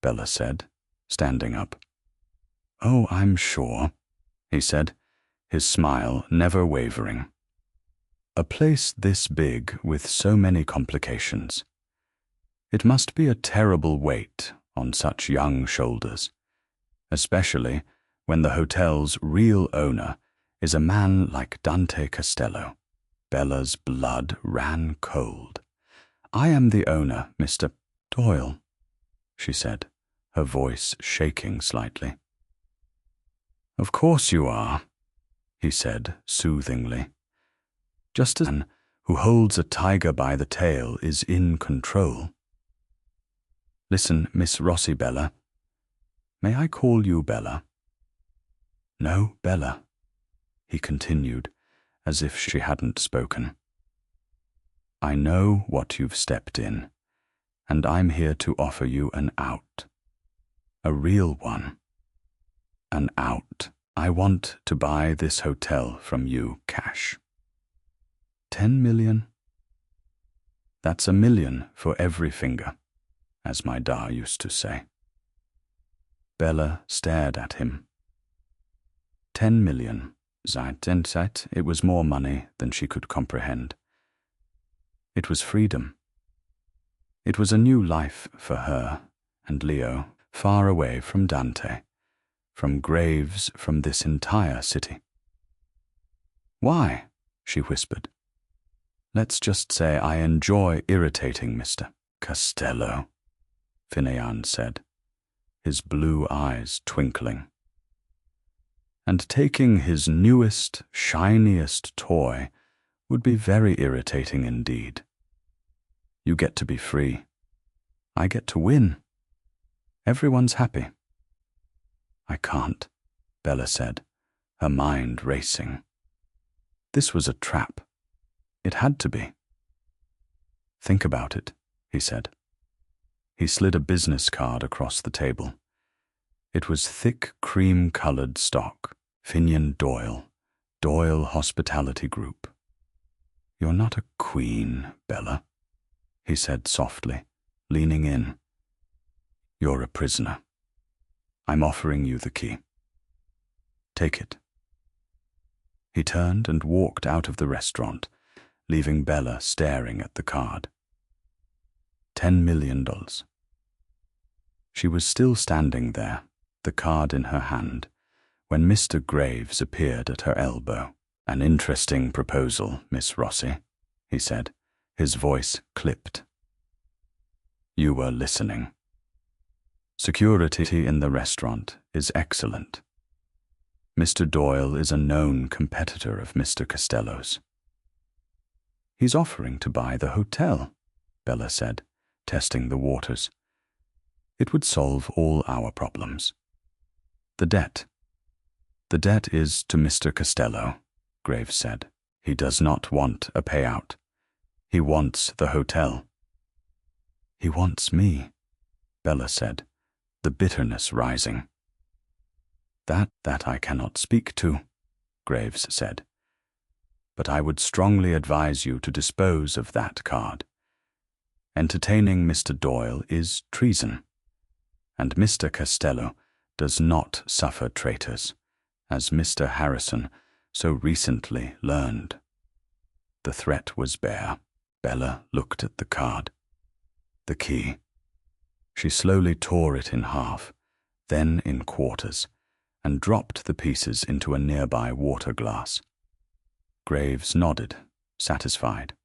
Bella said, standing up. "Oh, I'm sure," he said, his smile never wavering. "A place this big with so many complications. It must be a terrible weight on such young shoulders, especially when the hotel's real owner is a man like Dante Costello." Bella's blood ran cold. "I am the owner, Mr. Doyle," she said, her voice shaking slightly. "Of course you are," he said soothingly. "Just as a man who holds a tiger by the tail is in control. Listen, Miss Rossi Bella. May I call you Bella?" "No, Bella," he continued, as if she hadn't spoken. "I know what you've stepped in, and I'm here to offer you an out. A real one. An out. I want to buy this hotel from you cash. 10 million? That's $1 million for every finger, as my da used to say." Bella stared at him. 10 million. It was more money than she could comprehend. It was freedom. It was a new life for her and Leo, far away from Dante, from Graves, from this entire city. "Why?" she whispered. "Let's just say I enjoy irritating Mr. Costello," Finnean said, his blue eyes twinkling. "And taking his newest, shiniest toy would be very irritating indeed. You get to be free. I get to win. Everyone's happy." "I can't," Bella said, her mind racing. This was a trap. It had to be. "Think about it," he said. He slid a business card across the table. It was thick cream-colored stock, Finian Doyle, Doyle Hospitality Group. "You're not a queen, Bella," he said softly, leaning in. "You're a prisoner. I'm offering you the key. Take it." He turned and walked out of the restaurant, leaving Bella staring at the card. $10 million. She was still standing there, the card in her hand, when Mr. Graves appeared at her elbow. "An interesting proposal, Miss Rossi," he said, his voice clipped. "You were listening. Security in the restaurant is excellent. Mr. Doyle is a known competitor of Mr. Costello's." "He's offering to buy the hotel," Bella said, testing the waters. "It would solve all our problems." "The debt. The debt is to Mr. Costello," Graves said. "He does not want a payout. He wants the hotel." "He wants me," Bella said, the bitterness rising. That I cannot speak to," Graves said. "But I would strongly advise you to dispose of that card. Entertaining Mr. Doyle is treason, and Mr. Costello does not suffer traitors, as Mr. Harrison so recently learned." The threat was bare. Bella looked at the card. The key. She slowly tore it in half, then in quarters, and dropped the pieces into a nearby water glass. Graves nodded, satisfied.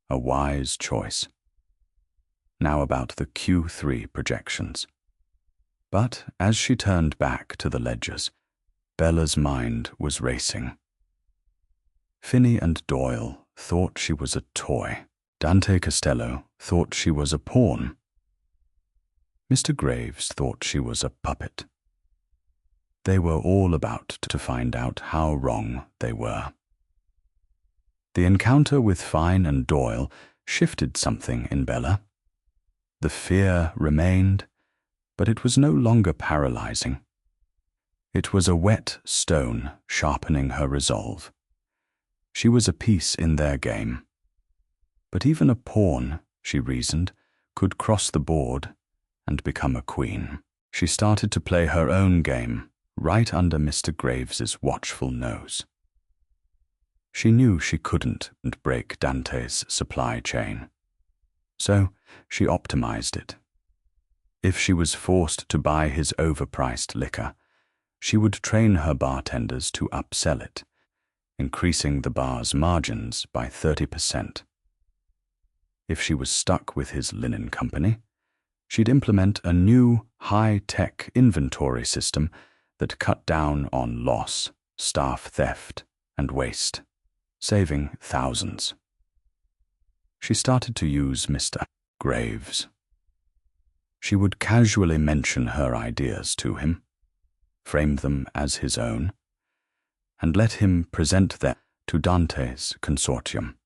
A wise choice. Now about the Q3 projections. But as she turned back to the ledgers, Bella's mind was racing. Finney and Doyle thought she was a toy. Dante Costello thought she was a pawn. Mr. Graves thought she was a puppet. They were all about to find out how wrong they were. The encounter with Fine and Doyle shifted something in Bella. The fear remained, but it was no longer paralyzing. It was a wet stone sharpening her resolve. She was a piece in their game. But even a pawn, she reasoned, could cross the board and become a queen. She started to play her own game, right under Mr. Graves's watchful nose. She knew she couldn't break Dante's supply chain. So she optimized it. If she was forced to buy his overpriced liquor, she would train her bartenders to upsell it, increasing the bar's margins by 30%. If she was stuck with his linen company, she'd implement a new high-tech inventory system that cut down on loss, staff theft, and waste, saving thousands. She started to use Mr. Graves. She would casually mention her ideas to him, frame them as his own, and let him present them to Dante's consortium.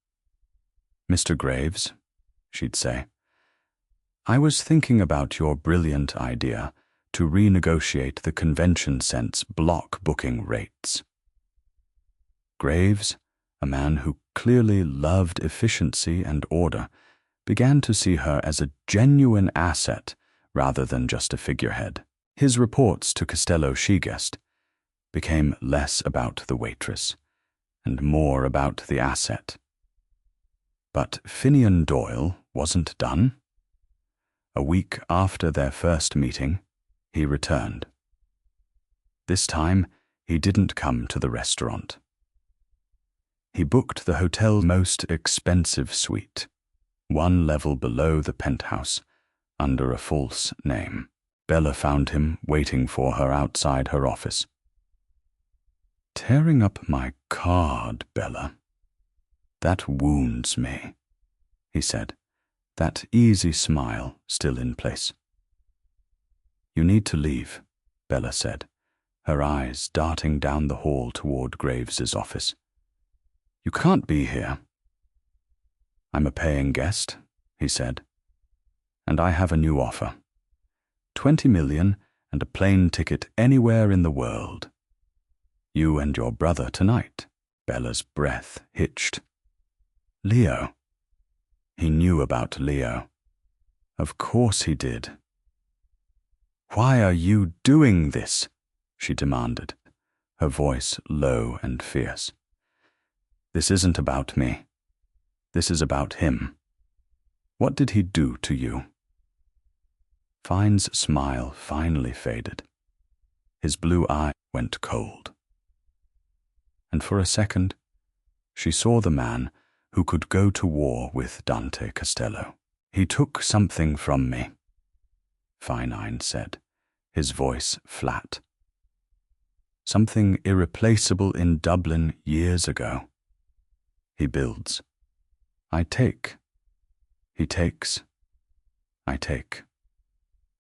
"Mr. Graves," she'd say, "I was thinking about your brilliant idea to renegotiate the convention center's block booking rates." Graves, a man who clearly loved efficiency and order, began to see her as a genuine asset rather than just a figurehead. His reports to Costello Shegest became less about the waitress and more about the asset. But Finian Doyle wasn't done. A week after their first meeting, he returned. This time, he didn't come to the restaurant. He booked the hotel's most expensive suite, one level below the penthouse, under a false name. Bella found him waiting for her outside her office. "Tearing up my card, Bella. That wounds me," he said, that easy smile still in place. "You need to leave," Bella said, her eyes darting down the hall toward Graves's office. "You can't be here." "I'm a paying guest," he said, "and I have a new offer. $20 million and a plane ticket anywhere in the world. You and your brother tonight. Bella's breath hitched. Leo. He knew about Leo. Of course he did. Why are you doing this? She demanded, her voice low and fierce. This isn't about me. This is about him. What did he do to you? Fine's smile finally faded. His blue eye went cold. And for a second, she saw the man who could go to war with Dante Castello. He took something from me, Fine said, his voice flat. Something irreplaceable in Dublin years ago. He builds. I take. He takes. I take.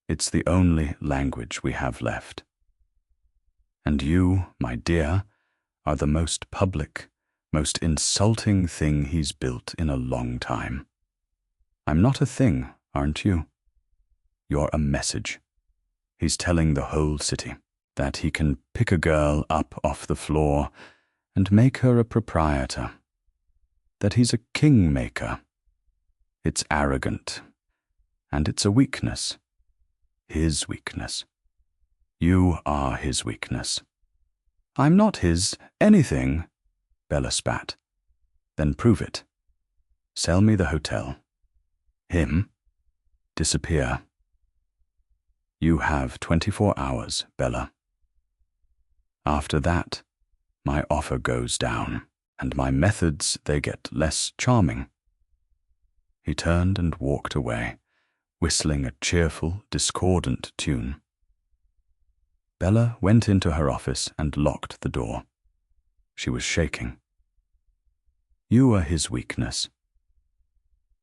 It's the only language we have left. And you, my dear, are the most public, most insulting thing he's built in a long time. I'm not a thing, aren't you? You're a message. He's telling the whole city that he can pick a girl up off the floor and make her a proprietor. That he's a kingmaker. It's arrogant. And it's a weakness. His weakness. You are his weakness. I'm not his anything, Bella spat. Then prove it. Sell me the hotel. Him. Disappear. You have 24 hours, Bella. After that, my offer goes down, and my methods, they get less charming. He turned and walked away, whistling a cheerful, discordant tune. Bella went into her office and locked the door. She was shaking. You are his weakness.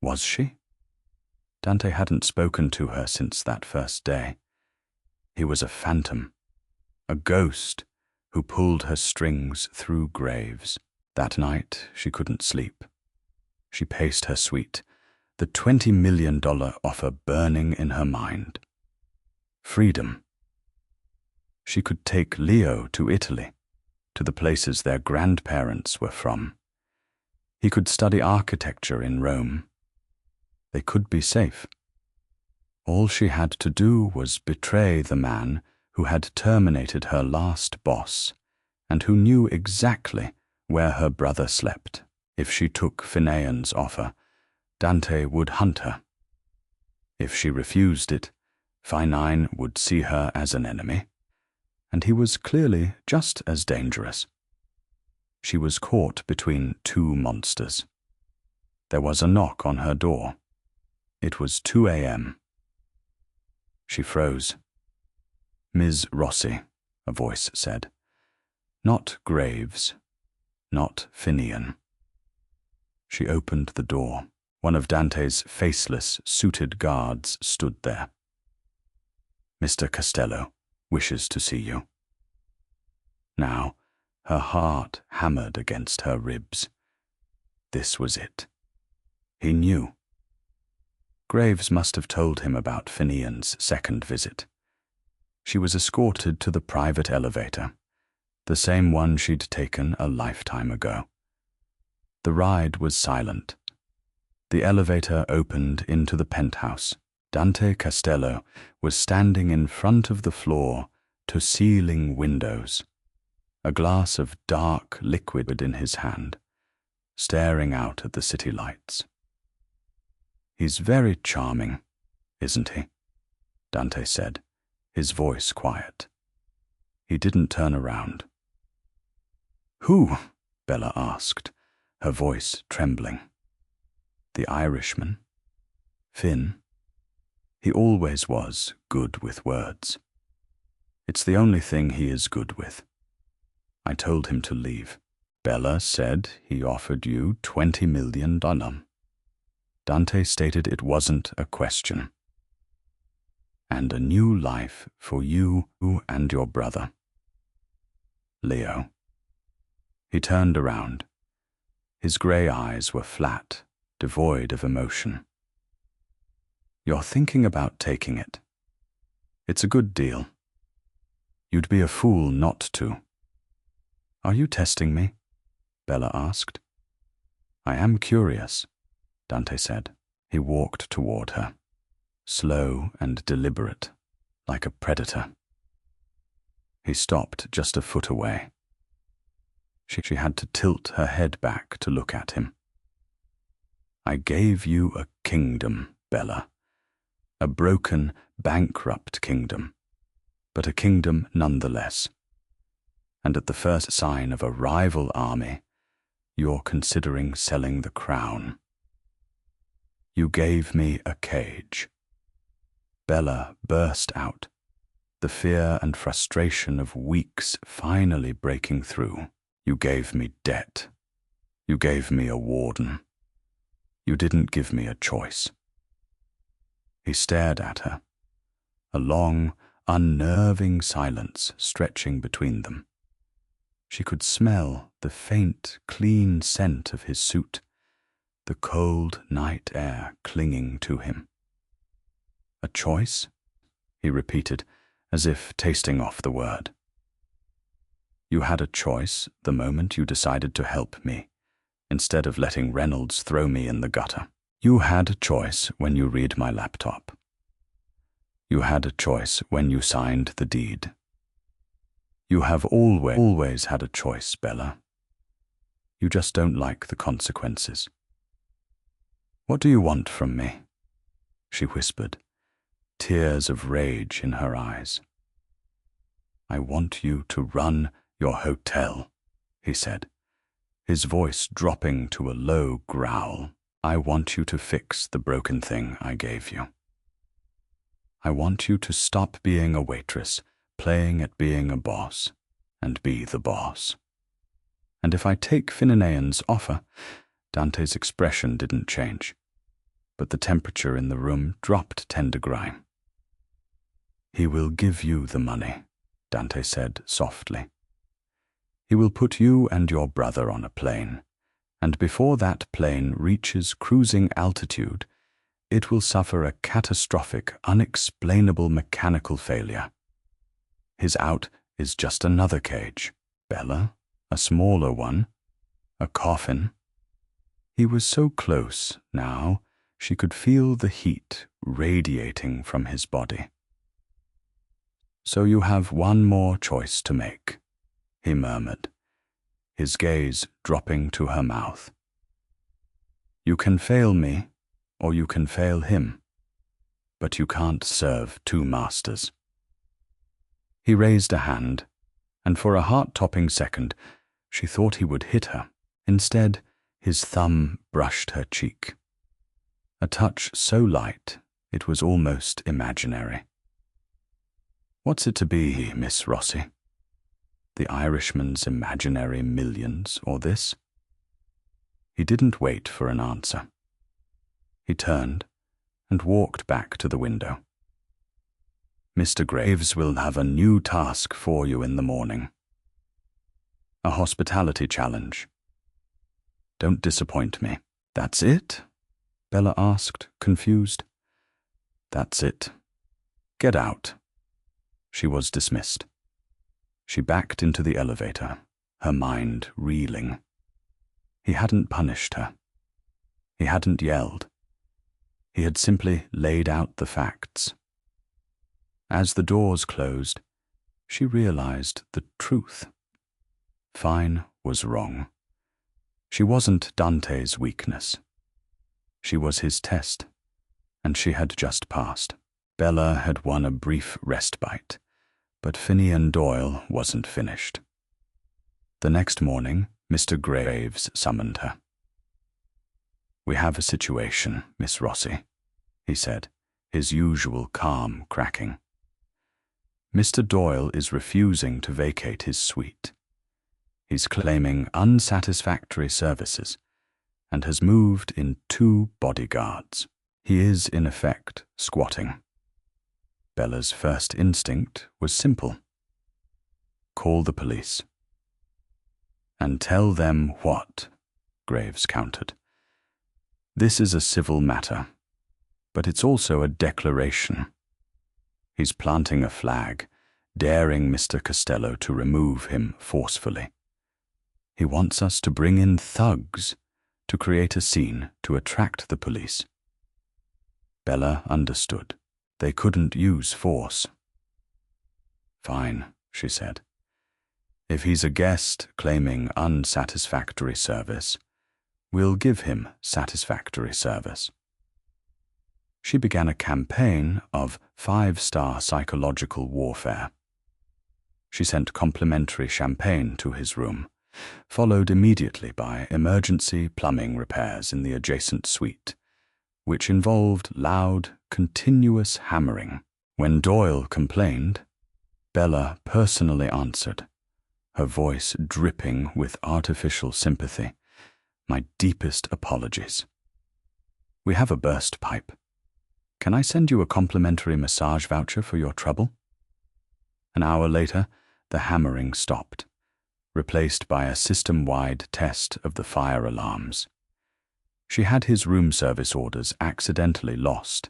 Was she? Dante hadn't spoken to her since that first day. He was a phantom, a ghost who pulled her strings through graves. That night she couldn't sleep. She paced her suite, the $20 million offer burning in her mind. Freedom. She could take Leo to Italy, to the places their grandparents were from. He could study architecture in Rome. They could be safe. All she had to do was betray the man who had terminated her last boss and who knew exactly where her brother slept. If she took Finian's offer, Dante would hunt her. If she refused it, Fine would see her as an enemy, and he was clearly just as dangerous. She was caught between two monsters. There was a knock on her door. It was 2 a.m. She froze. Ms. Rossi, a voice said. Not Graves. Not Finian. She opened the door. One of Dante's faceless, suited guards stood there. Mr. Castello wishes to see you. Now, her heart hammered against her ribs. This was it. He knew. Graves must have told him about Finian's second visit. She was escorted to the private elevator, the same one she'd taken a lifetime ago. The ride was silent. The elevator opened into the penthouse. Dante Castello was standing in front of the floor-to-ceiling windows, a glass of dark liquid in his hand, staring out at the city lights. He's very charming, isn't he? Dante said, his voice quiet. He didn't turn around. Who? Bella asked, her voice trembling. The Irishman? Finn? He always was good with words. It's the only thing he is good with. I told him to leave. Bella said he offered you $20 million. Dante stated it wasn't a question. And a new life for you and your brother. Leo. He turned around. His grey eyes were flat, devoid of emotion. You're thinking about taking it. It's a good deal. You'd be a fool not to. Are you testing me? Bella asked. I am curious, Dante said. He walked toward her, slow and deliberate, like a predator. He stopped just a foot away. She had to tilt her head back to look at him. I gave you a kingdom, Bella. A broken, bankrupt kingdom, but a kingdom nonetheless. And at the first sign of a rival army, you're considering selling the crown. You gave me a cage. Bella burst out, the fear and frustration of weeks finally breaking through. You gave me debt. You gave me a warden. You didn't give me a choice. He stared at her, a long, unnerving silence stretching between them. She could smell the faint, clean scent of his suit, the cold night air clinging to him. A choice? He repeated, as if tasting off the word. You had a choice the moment you decided to help me, instead of letting Reynolds throw me in the gutter. You had a choice when you read my laptop. You had a choice when you signed the deed. You have always had a choice, Bella. You just don't like the consequences. What do you want from me? She whispered, tears of rage in her eyes. I want you to run your hotel, he said, his voice dropping to a low growl. I want you to fix the broken thing I gave you. I want you to stop being a waitress, playing at being a boss, and be the boss. And if I take Finanean's offer, Dante's expression didn't change, but the temperature in the room dropped 10 degrees. He will give you the money, Dante said softly. He will put you and your brother on a plane, and before that plane reaches cruising altitude, it will suffer a catastrophic, unexplainable mechanical failure. His out is just another cage, Bella, a smaller one, a coffin. He was so close now, she could feel the heat radiating from his body. So you have one more choice to make, he murmured, his gaze dropping to her mouth. You can fail me, or you can fail him, but you can't serve two masters. He raised a hand, and for a heart-topping second, she thought he would hit her. Instead, his thumb brushed her cheek. A touch so light, it was almost imaginary. What's it to be, Miss Rossi? The Irishman's imaginary millions, or this? He didn't wait for an answer. He turned and walked back to the window. Mr. Graves will have a new task for you in the morning. A hospitality challenge. Don't disappoint me. That's it? Bella asked, confused. That's it. Get out. She was dismissed. She backed into the elevator, her mind reeling. He hadn't punished her. He hadn't yelled. He had simply laid out the facts. As the doors closed, she realized the truth. Fine was wrong. She wasn't Dante's weakness. She was his test, and she had just passed. Bella had won a brief respite, but Finian Doyle wasn't finished. The next morning, Mr. Graves summoned her. We have a situation, Miss Rossi, he said, his usual calm cracking. Mr. Doyle is refusing to vacate his suite. He's claiming unsatisfactory services and has moved in 2 bodyguards. He is, in effect, squatting. Bella's first instinct was simple. Call the police. And tell them what? Graves countered. This is a civil matter, but it's also a declaration. He's planting a flag, daring Mr. Costello to remove him forcefully. He wants us to bring in thugs to create a scene to attract the police. Bella understood. They couldn't use force. Fine, she said. If he's a guest claiming unsatisfactory service, we'll give him satisfactory service. She began a campaign of 5-star psychological warfare. She sent complimentary champagne to his room, followed immediately by emergency plumbing repairs in the adjacent suite, which involved loud, continuous hammering. When Doyle complained, Bella personally answered, her voice dripping with artificial sympathy. My deepest apologies. We have a burst pipe. Can I send you a complimentary massage voucher for your trouble? An hour later, the hammering stopped, replaced by a system-wide test of the fire alarms. She had his room service orders accidentally lost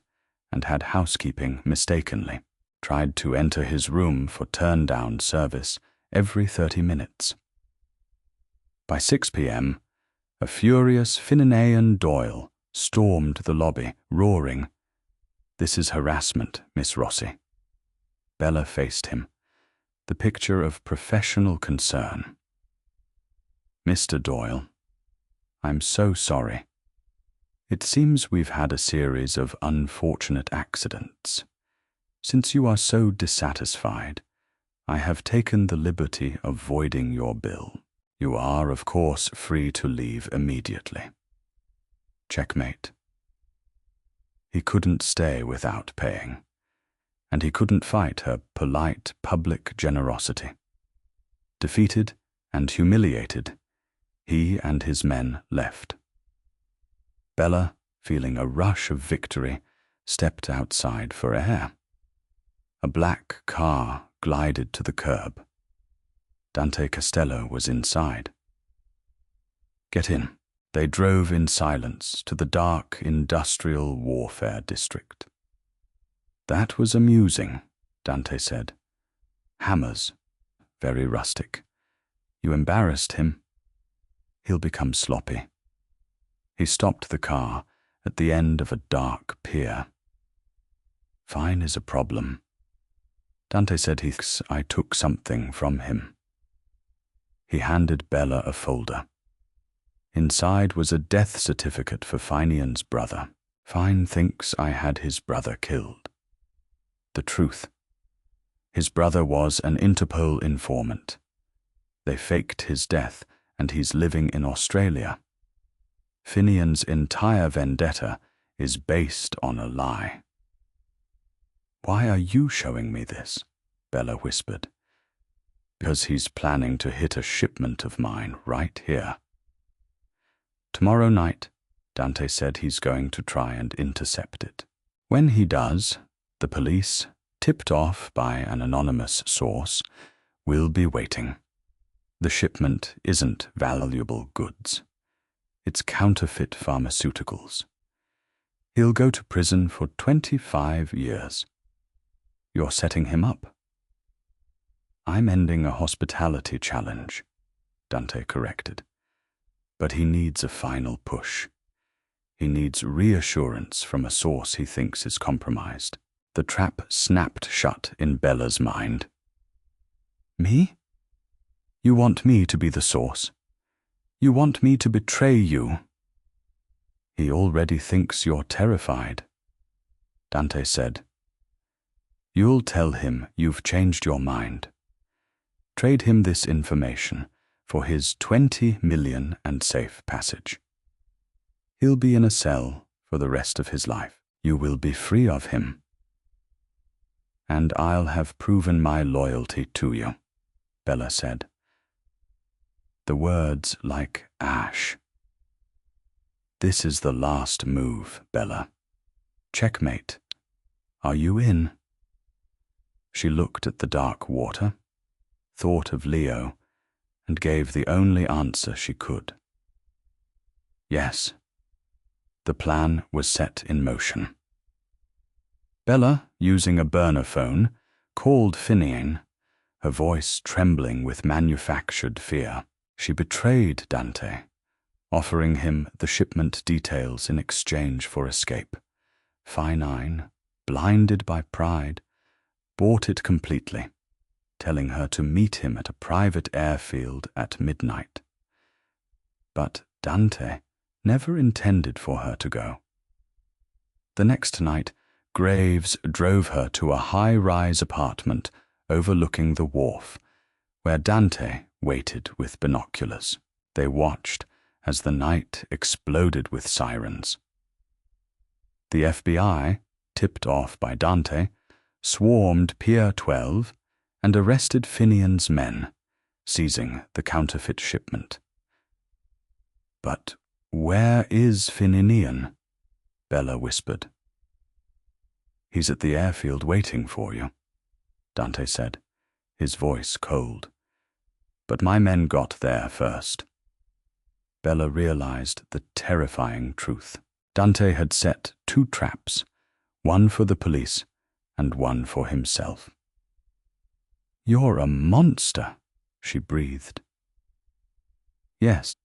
and had housekeeping mistakenly tried to enter his room for turn-down service every 30 minutes. By 6 p.m., a furious Finian Doyle stormed the lobby, roaring, "This is harassment, Miss Rossi." Bella faced him, the picture of professional concern. "Mr. Doyle, I'm so sorry. It seems we've had a series of unfortunate accidents. Since you are so dissatisfied, I have taken the liberty of voiding your bill. You are, of course, free to leave immediately." Checkmate. He couldn't stay without paying, and he couldn't fight her polite public generosity. Defeated and humiliated, he and his men left. Bella, feeling a rush of victory, stepped outside for air. A black car glided to the curb. Dante Costello was inside. "Get in." They drove in silence to the dark industrial warfare district. "That was amusing," Dante said. "Hammers. Very rustic. You embarrassed him. He'll become sloppy." He stopped the car at the end of a dark pier. "Fine is a problem." Dante said I took something from him. He handed Bella a folder. Inside was a death certificate for Finian's brother. Fine thinks I had his brother killed. The truth. His brother was an Interpol informant. They faked his death, and he's living in Australia. Finian's entire vendetta is based on a lie. "Why are you showing me this?" Bella whispered. "Because he's planning to hit a shipment of mine right here. Tomorrow night," Dante said he's going to try and intercept it. When he does, the police, tipped off by an anonymous source, will be waiting. The shipment isn't valuable goods. It's counterfeit pharmaceuticals. He'll go to prison for 25 years. You're setting him up. "I'm ending a hospitality challenge," Dante corrected. "But he needs a final push. He needs reassurance from a source he thinks is compromised." The trap snapped shut in Bella's mind. "Me? You want me to be the source? You want me to betray you?" "He already thinks you're terrified," Dante said. "You'll tell him you've changed your mind. Trade him this information for his 20 million and safe passage. He'll be in a cell for the rest of his life. You will be free of him. And I'll have proven my loyalty to you," Bella said. The words like ash. "This is the last move, Bella. Checkmate. Are you in?" She looked at the dark water, thought of Leo, and gave the only answer she could. Yes. The plan was set in motion. Bella, using a burner phone, called Finian her voice trembling with manufactured fear. She betrayed Dante, offering him the shipment details in exchange for escape. Finine, blinded by pride, bought it completely, telling her to meet him at a private airfield at midnight. But Dante never intended for her to go. The next night, Graves drove her to a high-rise apartment overlooking the wharf, where Dante waited with binoculars. They watched as the night exploded with sirens. The FBI, tipped off by Dante, swarmed Pier 12 and arrested Finian's men, seizing the counterfeit shipment. "But where is Finian?" Bella whispered. "He's at the airfield waiting for you," Dante said, his voice cold. "But my men got there first." Bella realized the terrifying truth. Dante had set 2 traps, one for the police and one for himself. "You're a monster," she breathed. "Yes,"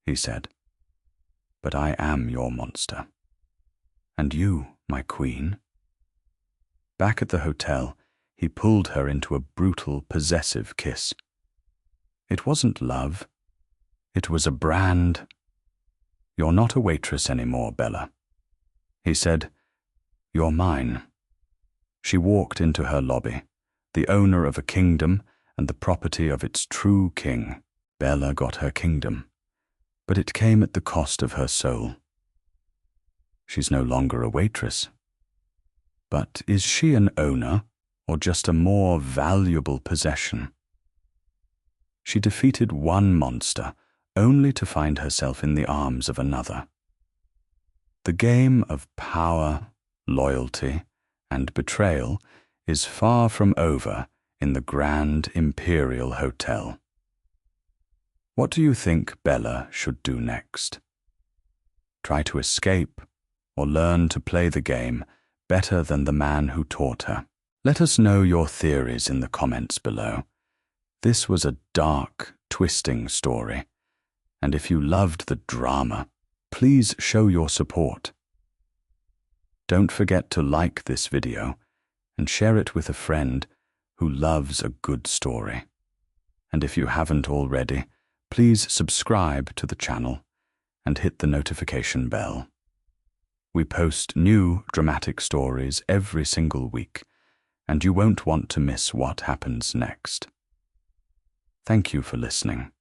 he said, "but I am your monster. And you, my queen." Back at the hotel, he pulled her into a brutal, possessive kiss. It wasn't love. It was a brand. "You're not a waitress anymore, Bella." He said, "You're mine." She walked into her lobby, the owner of a kingdom and the property of its true king. Bella got her kingdom, but it came at the cost of her soul. She's no longer a waitress. But is she an owner, or just a more valuable possession? She defeated one monster, only to find herself in the arms of another. The game of power, loyalty, and betrayal is far from over in the Grand Imperial Hotel. What do you think Bella should do next? Try to escape, or learn to play the game better than the man who taught her? Let us know your theories in the comments below. This was a dark, twisting story, and if you loved the drama, please show your support. Don't forget to like this video and share it with a friend who loves a good story. And if you haven't already, please subscribe to the channel and hit the notification bell. We post new dramatic stories every single week, and you won't want to miss what happens next. Thank you for listening.